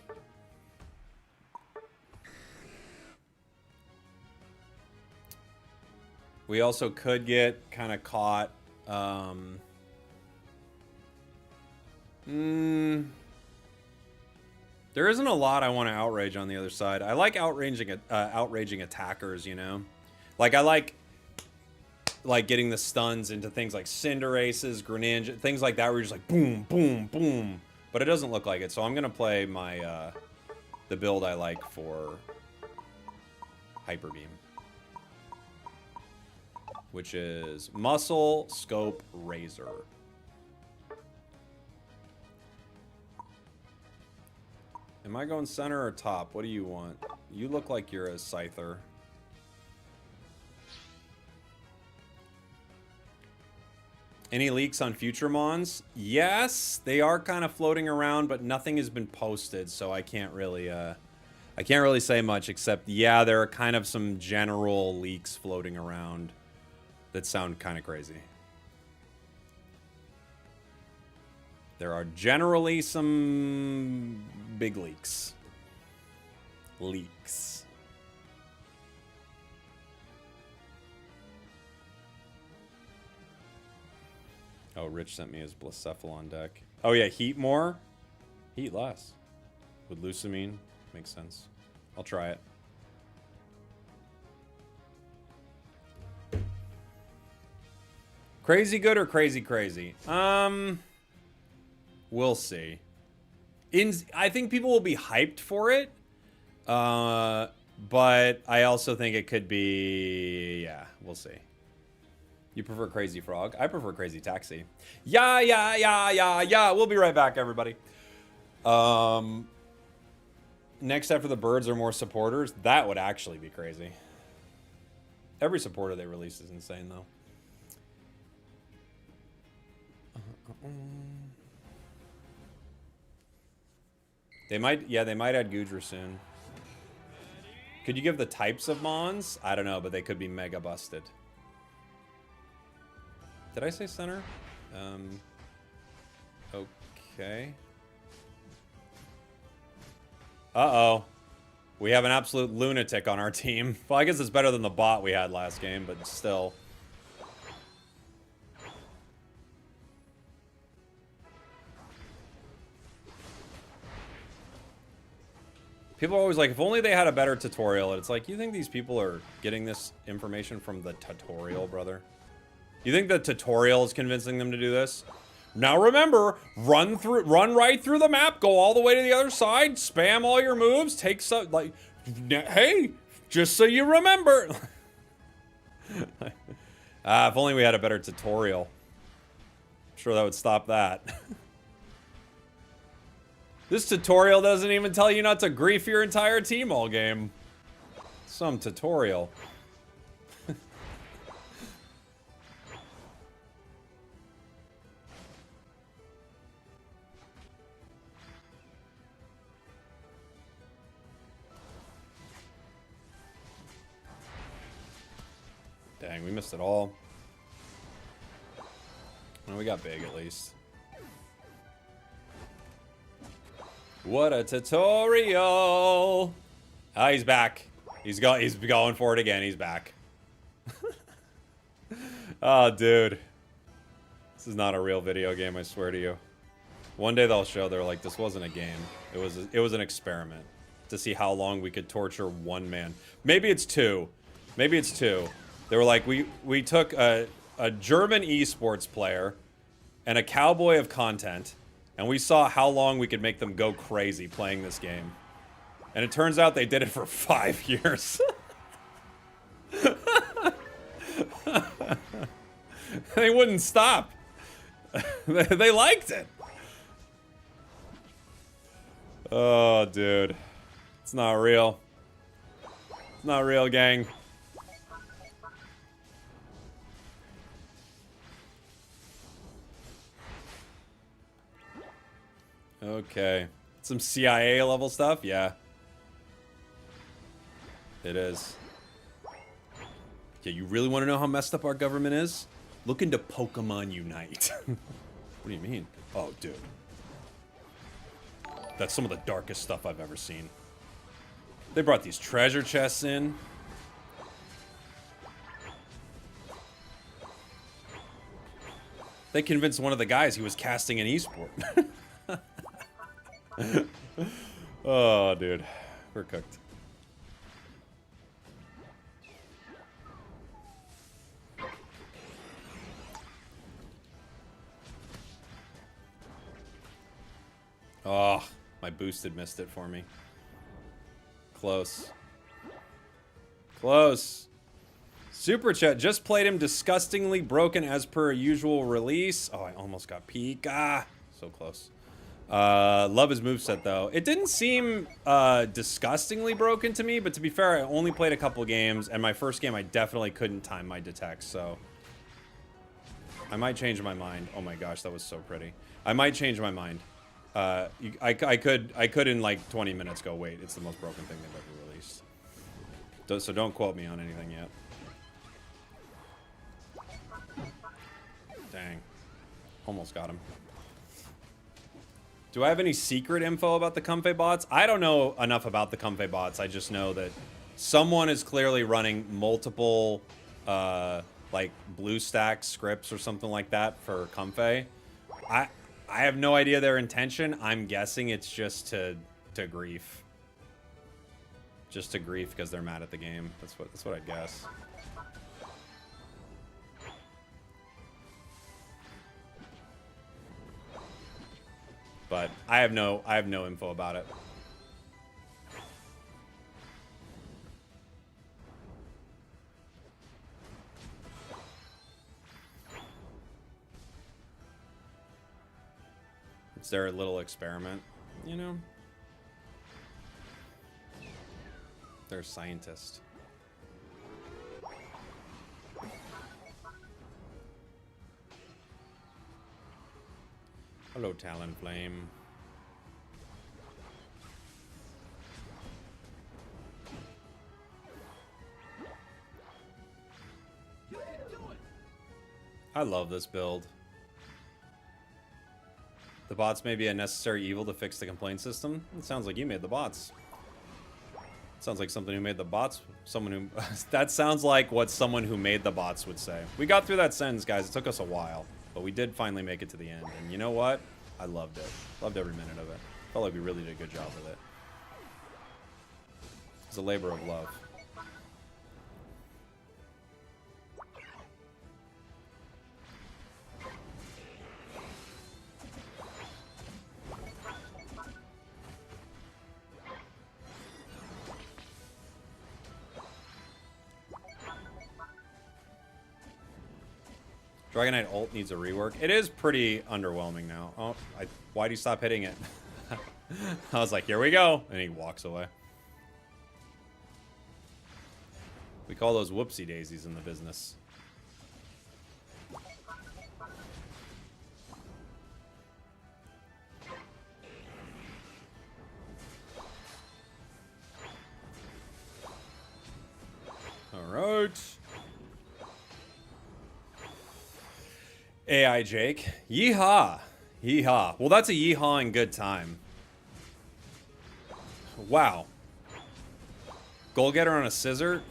We also could get kind of caught. There isn't a lot I want to outrage on the other side. I like outraging attackers, you know? Like, I like getting the stuns into things like Cinderaces, Greninja, things like that where you're just like boom, boom, boom. But it doesn't look like it, so I'm gonna play my, the build I like for Hyper Beam. Which is Muscle, Scope, Razor. Am I going center or top? What do you want? You look like you're a Scyther. Any leaks on future Mons? Yes, they are kind of floating around, but nothing has been posted, so I can't really say much except, yeah, there are kind of some general leaks floating around that sound kind of crazy. There are generally some big leaks. Leaks. Oh, Rich sent me his Blacephalon deck. Oh yeah, heat more? Heat less. With Lucamine. Makes sense. I'll try it. Crazy good or crazy crazy? We'll see. I think people will be hyped for it. But I also think it could be... Yeah, we'll see. You prefer Crazy Frog? I prefer Crazy Taxi. Yeah. We'll be right back, everybody. Next after the birds are more supporters. That would actually be crazy. Every supporter they release is insane, though. They might add Goodra soon. Could you give the types of Mons? I don't know, but they could be mega busted. Did I say center? Okay. Uh-oh. We have an absolute lunatic on our team. Well, I guess it's better than the bot we had last game, but still. People are always like, if only they had a better tutorial. And it's like, you think these people are getting this information from the tutorial, brother? You think the tutorial is convincing them to do this? Now remember, run right through the map, go all the way to the other side, spam all your moves, take some, like, hey, just so you remember. If only we had a better tutorial. I'm sure that would stop that. This tutorial doesn't even tell you not to grief your entire team all game. Some tutorial. Dang, we missed it all. Well, we got big at least. What a tutorial! Ah, he's back. He's going for it again. He's back. Oh, dude. This is not a real video game, I swear to you. One day they'll show they're like, this wasn't a game. It was an experiment to see how long we could torture one man. Maybe it's two. Maybe it's two. They were like, we took a German esports player and a cowboy of content, and we saw how long we could make them go crazy playing this game. And it turns out they did it for 5 years. They wouldn't stop. They liked it. Oh, dude. It's not real. It's not real, gang. Okay. Some CIA level stuff? Yeah. It is. Yeah, you really want to know how messed up our government is? Look into Pokemon Unite. What do you mean? Oh, dude. That's some of the darkest stuff I've ever seen. They brought these treasure chests in. They convinced one of the guys he was casting an esport. Oh, dude. We're cooked. Oh, my boosted missed it for me. Close. Close. Super chat. Just played him disgustingly broken as per usual release. Oh, I almost got peak. Ah, so close. Love his moveset, though. It didn't seem disgustingly broken to me, but to be fair, I only played a couple games, and my first game I definitely couldn't time my detects, so I might change my mind. Oh my gosh, that was so pretty. I might change my mind. I could in like 20 minutes go, wait, it's the most broken thing they've ever released. So don't quote me on anything yet. Dang. Almost got him. Do I have any secret info about the Comfey bots? I don't know enough about the Comfey bots. I just know that someone is clearly running multiple, like, BlueStack scripts or something like that for Comfey. I have no idea their intention. I'm guessing it's just to grief. Just to grief because they're mad at the game. That's what I guess. But I have no info about it. It's their little experiment, you know? They're a scientist. Hello, Talonflame. I love this build. The bots may be a necessary evil to fix the complaint system. It sounds like you made the bots. It sounds like something who made the bots. Someone who... that sounds like what someone who made the bots would say. We got through that sentence, guys. It took us a while. But we did finally make it to the end. And you know what? I loved it. Loved every minute of it. Felt like we really did a good job with it. It's a labor of love. Dragon Knight ult needs a rework. It is pretty underwhelming now. Oh, why'd he stop hitting it? I was like, here we go. And he walks away. We call those whoopsie daisies in the business. All right. AI Jake. Yeehaw. Yeehaw. Well, that's a yeehaw in good time. Wow. Goal getter on a scissor?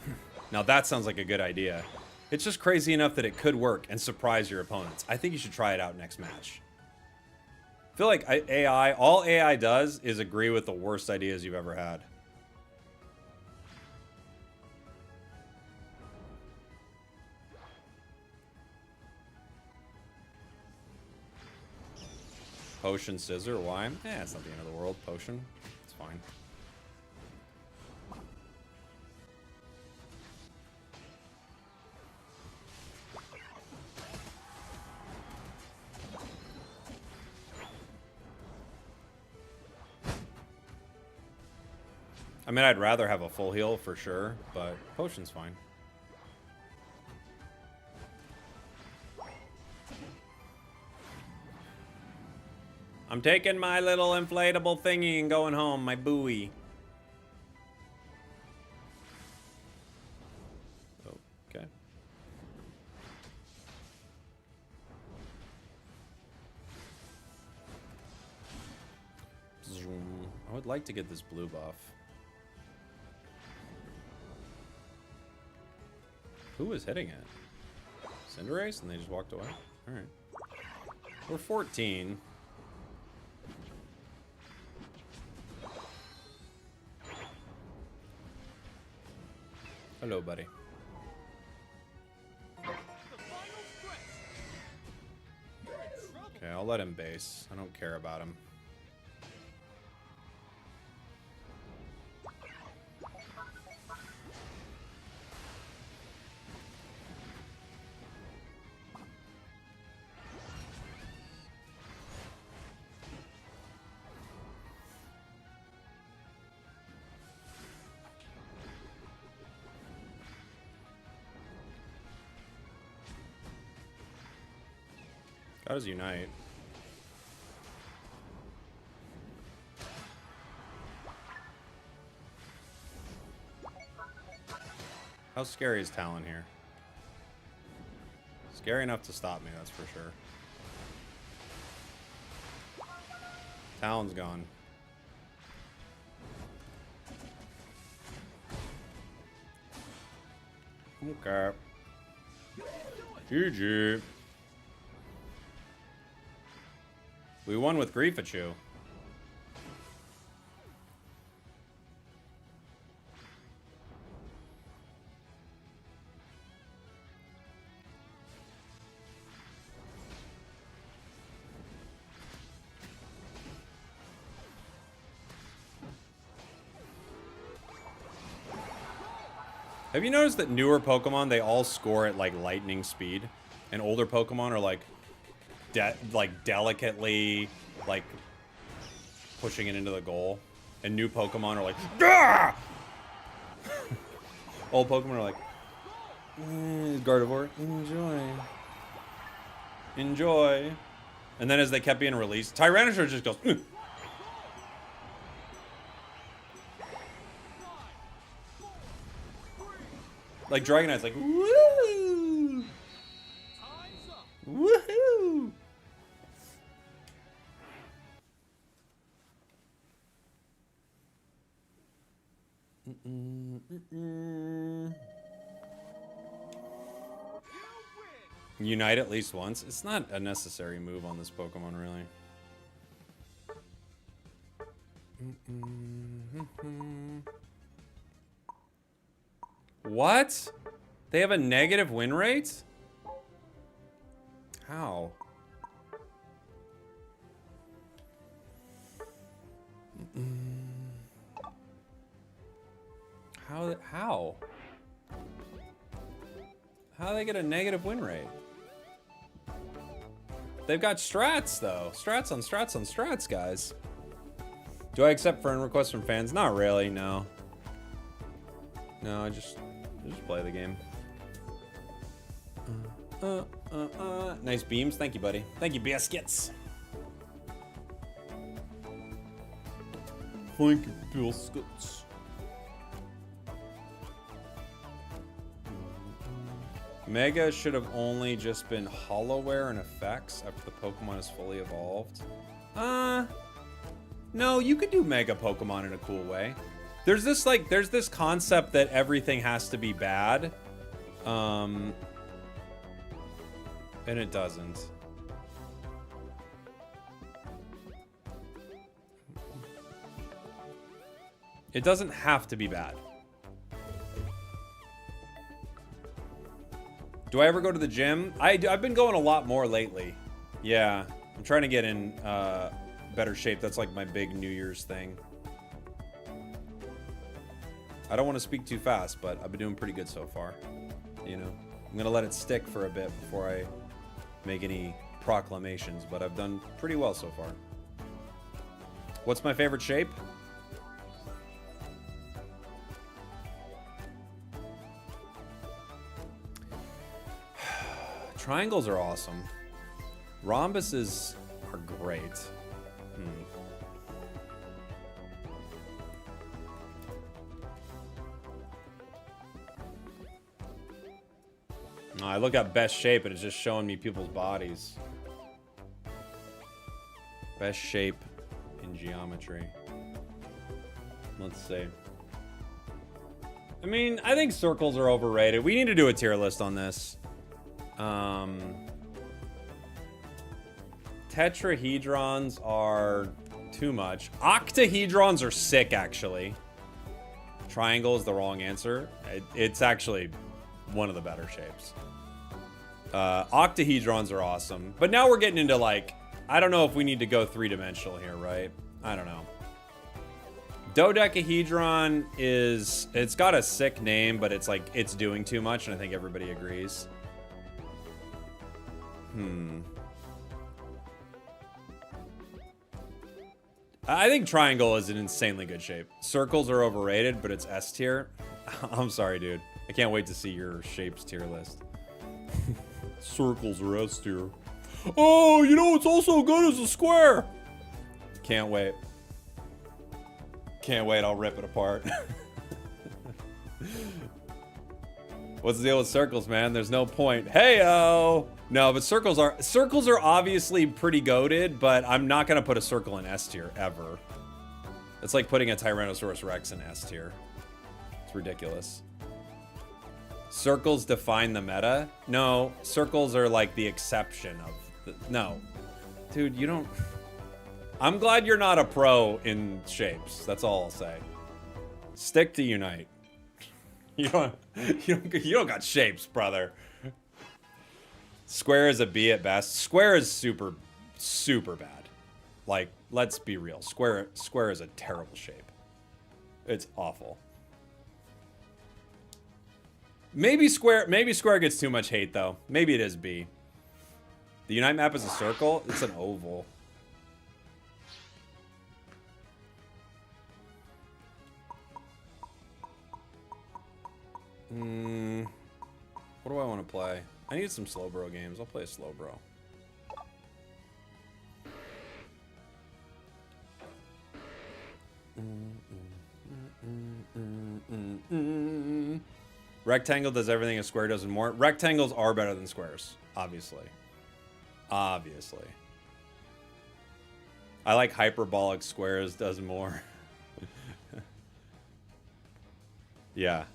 Now that sounds like a good idea. It's just crazy enough that it could work and surprise your opponents. I think you should try it out next match. I feel like all AI does is agree with the worst ideas you've ever had. Potion scissor, why? It's not the end of the world. Potion, it's fine. I mean, I'd rather have a full heal for sure, but potion's fine. I'm taking my little inflatable thingy and going home, my buoy. Okay. I would like to get this blue buff. Who was hitting it? Cinderace? And they just walked away? Alright. We're 14. Hello, buddy. Okay, I'll let him base. I don't care about him. How does Unite? How scary is Talon here? Scary enough to stop me, that's for sure. Talon's gone. Okay. GG. We won with Grifachu. Have you noticed that newer Pokemon, they all score at like lightning speed, and older Pokemon are like delicately like pushing it into the goal, and new Pokemon are like Gah! Old Pokemon are like Gardevoir, enjoy, and then as they kept being released, Tyranitar just goes like Dragonite's like woo, woohoo. Unite at least once. It's not a necessary move on this Pokemon, really. What? They have a negative win rate? How? How? How do they get a negative win rate? They've got strats, though. Strats on strats on strats, guys. Do I accept friend requests from fans? Not really, no. No, I just play the game. Nice beams. Thank you, buddy. Thank you, biscuits. Thank you, biscuits. Mega should have only just been Hollowware and effects after the Pokemon is fully evolved. No, you could do Mega Pokemon in a cool way. There's this concept that everything has to be bad. And it doesn't. It doesn't have to be bad. Do I ever go to the gym? I've been going a lot more lately. Yeah, I'm trying to get in better shape. That's like my big New Year's thing. I don't want to speak too fast, but I've been doing pretty good so far. You know, I'm gonna let it stick for a bit before I make any proclamations, but I've done pretty well so far. What's my favorite shape? Triangles are awesome. Rhombuses are great. I look at best shape and it's just showing me people's bodies. Best shape in geometry. Let's see. I mean, I think circles are overrated. We need to do a tier list on this. Tetrahedrons are too much. Octahedrons are sick, actually. Triangle is the wrong answer. It's actually one of the better shapes. Octahedrons are awesome. But now we're getting into, like, I don't know if we need to go three-dimensional here, right? I don't know. Dodecahedron is... It's got a sick name, but it's, like, it's doing too much, and I think everybody agrees. I think triangle is an insanely good shape. Circles are overrated, but it's S tier. I'm sorry, dude. I can't wait to see your shapes tier list. Circles are S tier. Oh, you know it's also good as a square. Can't wait. Can't wait. I'll rip it apart. What's the deal with circles, man? There's no point. Hey-o! No, but circles are obviously pretty goated, but I'm not gonna put a circle in S tier ever. It's like putting a Tyrannosaurus Rex in S tier. It's ridiculous. Circles define the meta? No, circles are like the exception of no. Dude, you don't... I'm glad you're not a pro in shapes. That's all I'll say. Stick to Unite. You don't got shapes, brother. Square is a B at best. Square is super bad. Like, let's be real. Square is a terrible shape. It's awful. Maybe square gets too much hate though. Maybe it is B. The Unite map is a circle. It's an oval. What do I want to play? I need some slow bro games. I'll play a slow bro. Rectangle does everything a square does and more. Rectangles are better than squares, obviously. Obviously. I like hyperbolic squares does more. Yeah.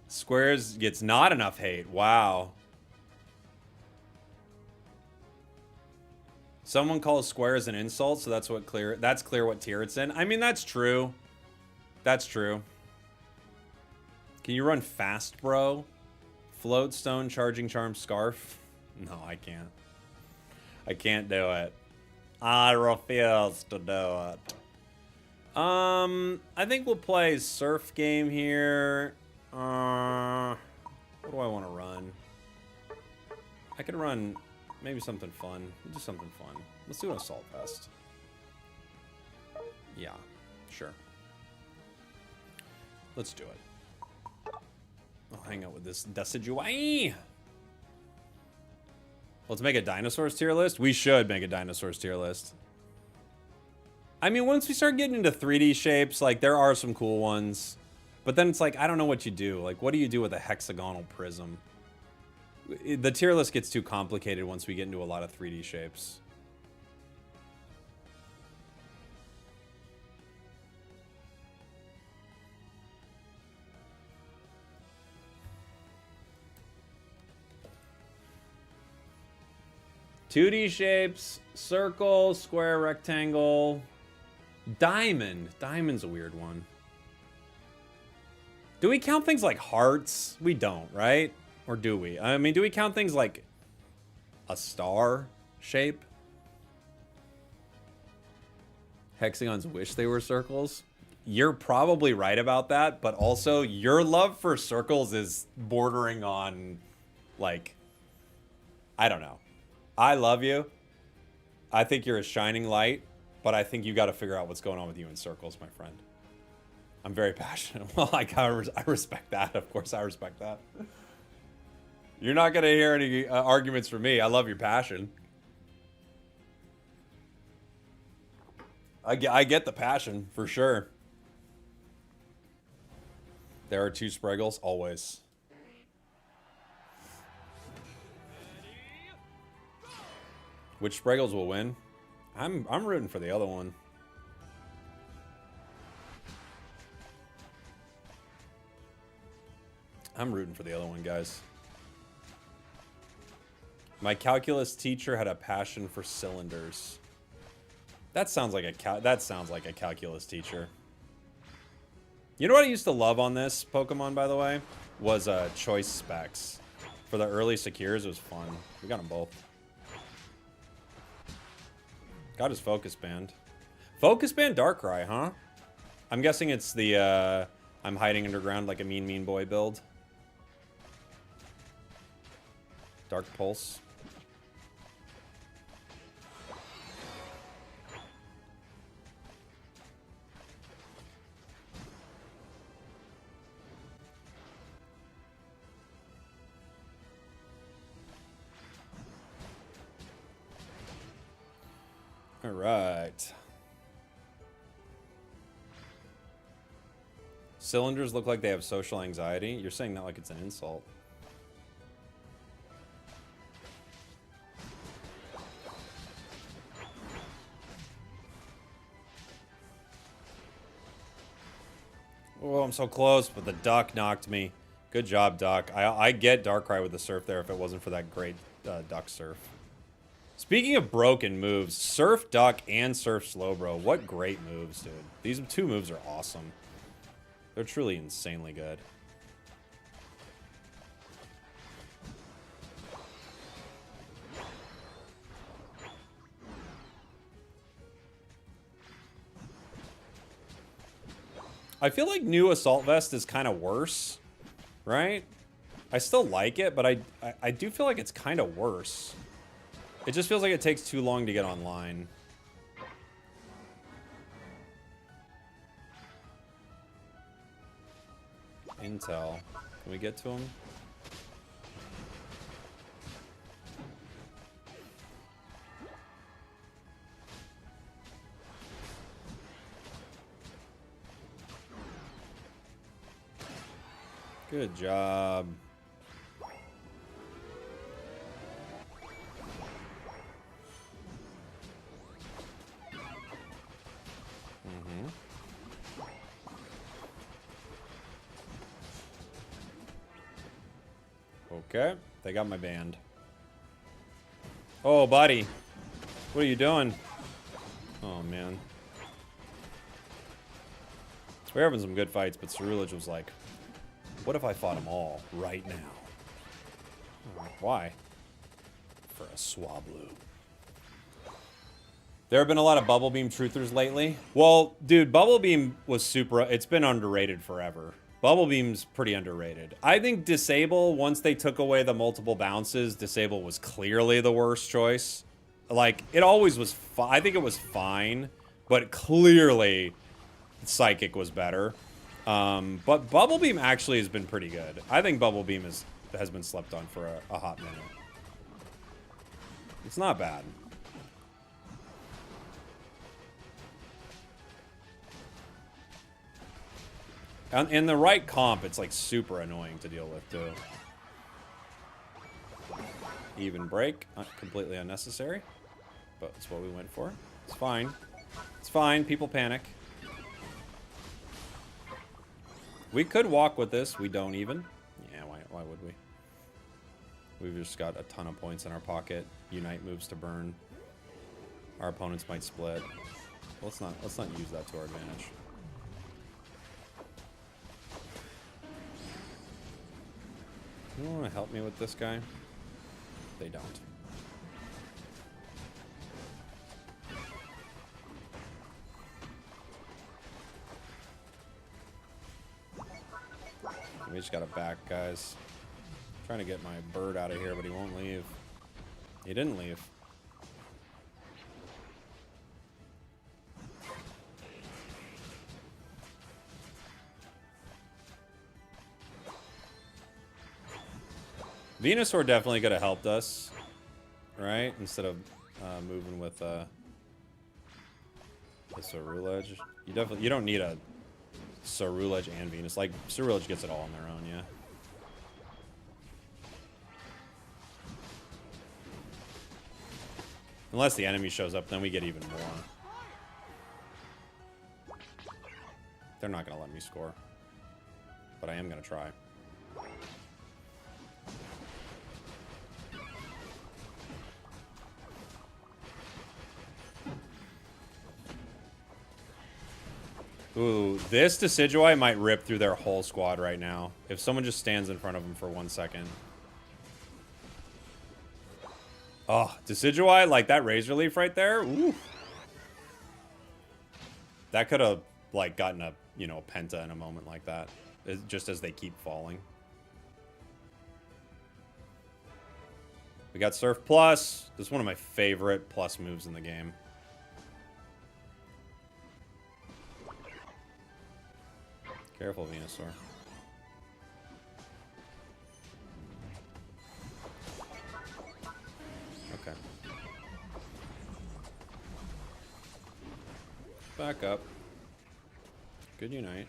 Squares gets not enough hate. Wow. Someone calls squares an insult, so that's clear what tier it's in. I mean, that's true. That's true. Can you run fast, bro? Float, stone, charging charm, scarf? No, I can't. I can't do it. I refuse to do it. I think we'll play surf game here. What do I want to run? I could run maybe something fun. We'll do something fun. Let's do an assault vest. Yeah, sure. Let's do it. I'll hang out with this Decidueye. Let's make a dinosaurs tier list. We should make a dinosaurs tier list. I mean, once we start getting into 3D shapes, like, there are some cool ones. But then it's like, I don't know what you do. Like, what do you do with a hexagonal prism? The tier list gets too complicated once we get into a lot of 3D shapes. (2D shapes, circle, square, rectangle, diamond. Diamond's a weird one. Do we count things like hearts? We don't, right? Or do we? I mean, do we count things like a star shape? Hexagons wish they were circles. You're probably right about that, but also your love for circles is bordering on, like, I don't know. I love you. I think you're a shining light, but I think you got to figure out what's going on with you in circles, my friend. I'm very passionate. Well, I respect that. Of course, I respect that. You're not going to hear any arguments from me. I love your passion. I get the passion, for sure. There are 2 spragels, always. Which spragels will win? I'm rooting for the other one. I'm rooting for the other one, guys. My calculus teacher had a passion for cylinders. That sounds like a calculus teacher. You know what I used to love on this Pokemon, by the way? Was choice specs. For the early secures, it was fun. We got them both. Got his Focus Band. Focus Band Darkrai, huh? I'm guessing it's the, I'm hiding underground like a mean boy build. Dark Pulse. All right. Cylinders look like they have social anxiety. You're saying that like it's an insult. Oh, I'm so close, but the duck knocked me. Good job, duck. I get Darkrai with the surf there if it wasn't for that great duck surf. Speaking of broken moves, Surf Duck and Surf Slowbro. What great moves, dude. These two moves are awesome. They're truly insanely good. I feel like new Assault Vest is kind of worse, right? I still like it, but I do feel like it's kind of worse. It just feels like it takes too long to get online. Intel. Can we get to him? Good job. Okay, they got my band. Oh, buddy. What are you doing? Oh, man. We're having some good fights, but Cerulege was like, what if I fought them all right now? Why? For a Swablu. There have been a lot of Bubble Beam truthers lately. Well, dude, Bubble Beam was super... It's been underrated forever. Bubble Beam's pretty underrated. I think Disable, once they took away the multiple bounces, Disable was clearly the worst choice. Like, it always was fine. I think it was fine, but clearly Psychic was better. But Bubble Beam actually has been pretty good. I think Bubble Beam has been slept on for a hot minute. It's not bad. In the right comp, it's like super annoying to deal with too. Even break, completely unnecessary, but it's what we went for. It's fine. It's fine. People panic. We could walk with this. We don't even. Yeah, why would we? We've just got a ton of points in our pocket. Unite moves to burn. Our opponents might split. Let's not use that to our advantage. You want to help me with this guy? They don't. We just got to back, guys. I'm trying to get my bird out of here, but he won't leave. He didn't leave. Venusaur definitely could have helped us, right? Instead of moving with the Cerulege. You don't need a Cerulege and Venus. Like, Cerulege gets it all on their own, yeah. Unless the enemy shows up, then we get even more. They're not going to let me score. But I am going to try. Ooh, this Decidueye might rip through their whole squad right now. If someone just stands in front of them for 1 second. Oh, Decidueye, like that Razor Leaf right there. Ooh. That could have, like, gotten a, you know, Penta in a moment like that. Just as they keep falling. We got Surf Plus. This is one of my favorite plus moves in the game. Careful, Venusaur. Okay. Back up. Good Unite.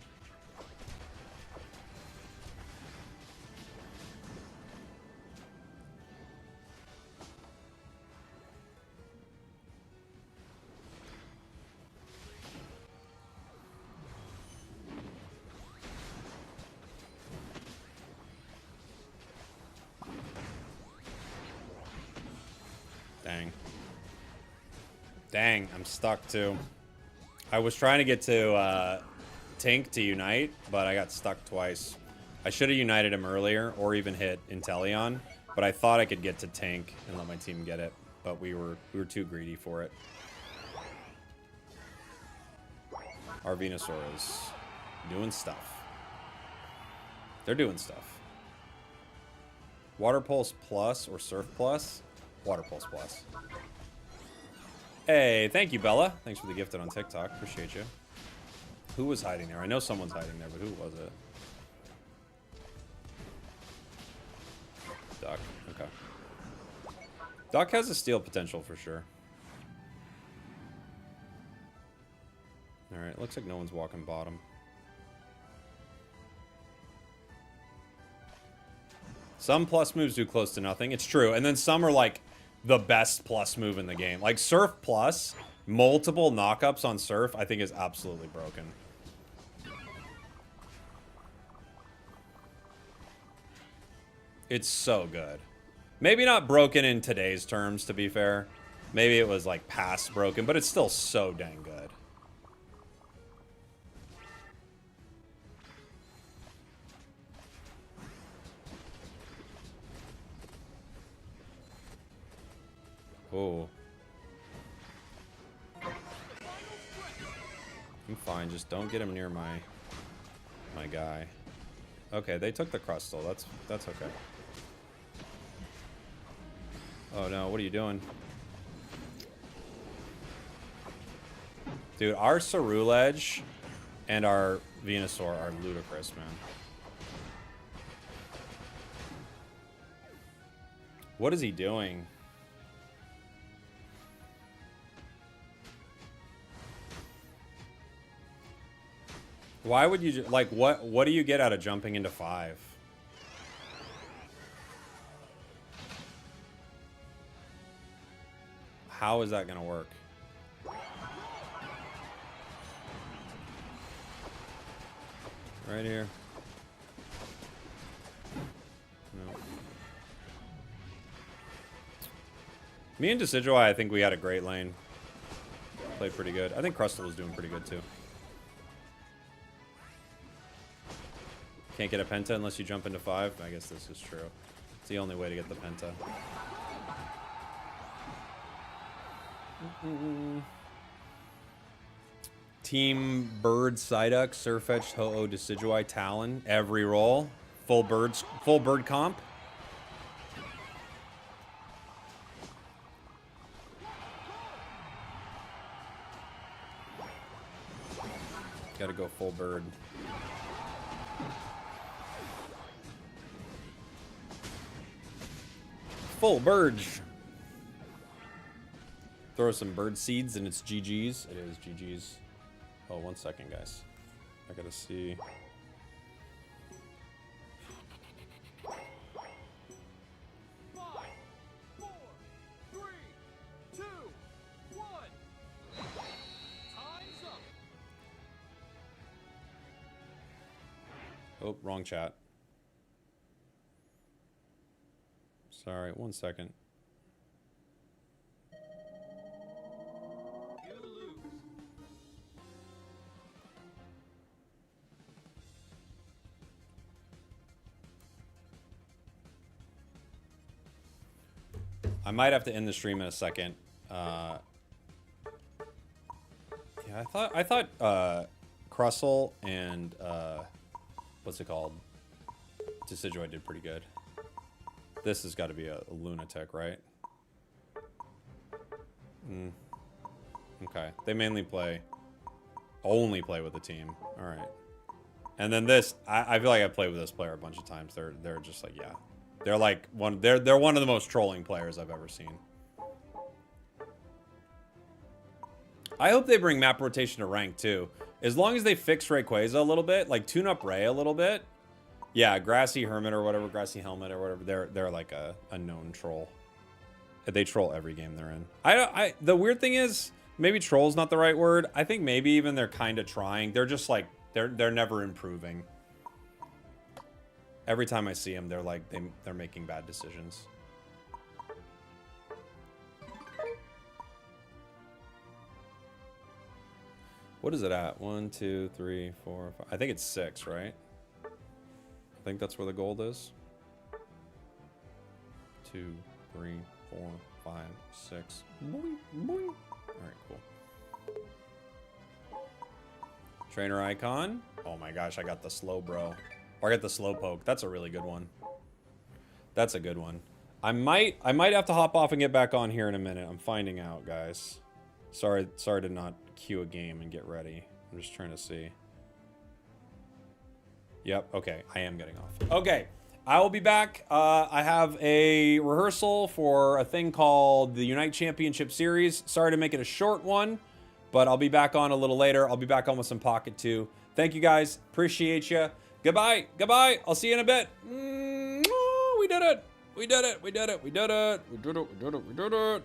Dang. Dang, I'm stuck too. I was trying to get to Tink to unite, but I got stuck twice. I should have united him earlier or even hit Inteleon, but I thought I could get to Tink and let my team get it, but we were too greedy for it. Our Venusaur is doing stuff. They're doing stuff. Water Pulse Plus or Surf Plus? Water Pulse Plus. Hey, thank you, Bella. Thanks for the gifted on TikTok. Appreciate you. Who was hiding there? I know someone's hiding there, but who was it? Duck. Okay. Duck has a steal potential for sure. Alright, looks like no one's walking bottom. Some plus moves do close to nothing. It's true. And then some are like the best plus move in the game. Like Surf Plus, multiple knockups on Surf, I think is absolutely broken. It's so good. Maybe not broken in today's terms, to be fair. Maybe it was like past broken, but it's still so dang good. Oh. I'm fine, just don't get him near my guy. Okay, they took the Crustle. That's okay. Oh no, what are you doing? Dude, our Ceruledge and our Venusaur are ludicrous, man. What is he doing? Why would you, like, what do you get out of jumping into 5? How is that gonna work? Right here. No. Me and Decidueye, I think we had a great lane. Played pretty good. I think Crustle was doing pretty good too. Can't get a Penta unless you jump into 5. I guess this is true. It's the only way to get the Penta. Team Bird Psyduck, Sirfetchd, Ho-Oh, Decidueye, Talon. Every roll. Full bird comp. Gotta go full bird. Full birds. Throw some bird seeds and it's GG's. It is GG's. Oh, 1 second, guys. I gotta see. Oh, wrong chat. Sorry, 1 second. I might have to end the stream in a second. Yeah, I thought Crustle and what's it called? Decidueye did pretty good. This has got to be a lunatic, right? Okay. They mainly only play with the team. All right. And then this, I feel like I've played with this player a bunch of times. They're just like, yeah. They're like they're one of the most trolling players I've ever seen. I hope they bring map rotation to rank too. As long as they fix Rayquaza a little bit, like tune up Ray a little bit. Yeah, Grassy Hermit or whatever, Grassy Helmet or whatever. They're like a known troll. They troll every game they're in. The weird thing is, maybe troll's not the right word. I think maybe even they're kind of trying. They're just like they're never improving. Every time I see them, they're like they're making bad decisions. What is it at? 1, 2, 3, 4, 5. I think it's 6, right? I think that's where the gold is. 2, 3, 4, 5, 6. Boing, boing. All right, cool. Trainer icon. Oh my gosh, I got the slow bro. Or I got the slow poke. That's a really good one. That's a good one. I might have to hop off and get back on here in a minute. I'm finding out, guys. Sorry to not queue a game and get ready. I'm just trying to see. Yep, okay, I am getting off. Okay, I will be back. I have a rehearsal for a thing called the Unite Championship Series. Sorry to make it a short one, but I'll be back on a little later. I'll be back on with some Pocket 2. Thank you guys, appreciate you. Goodbye, goodbye, I'll see you in a bit. We did it, we did it, we did it, we did it, we did it, we did it.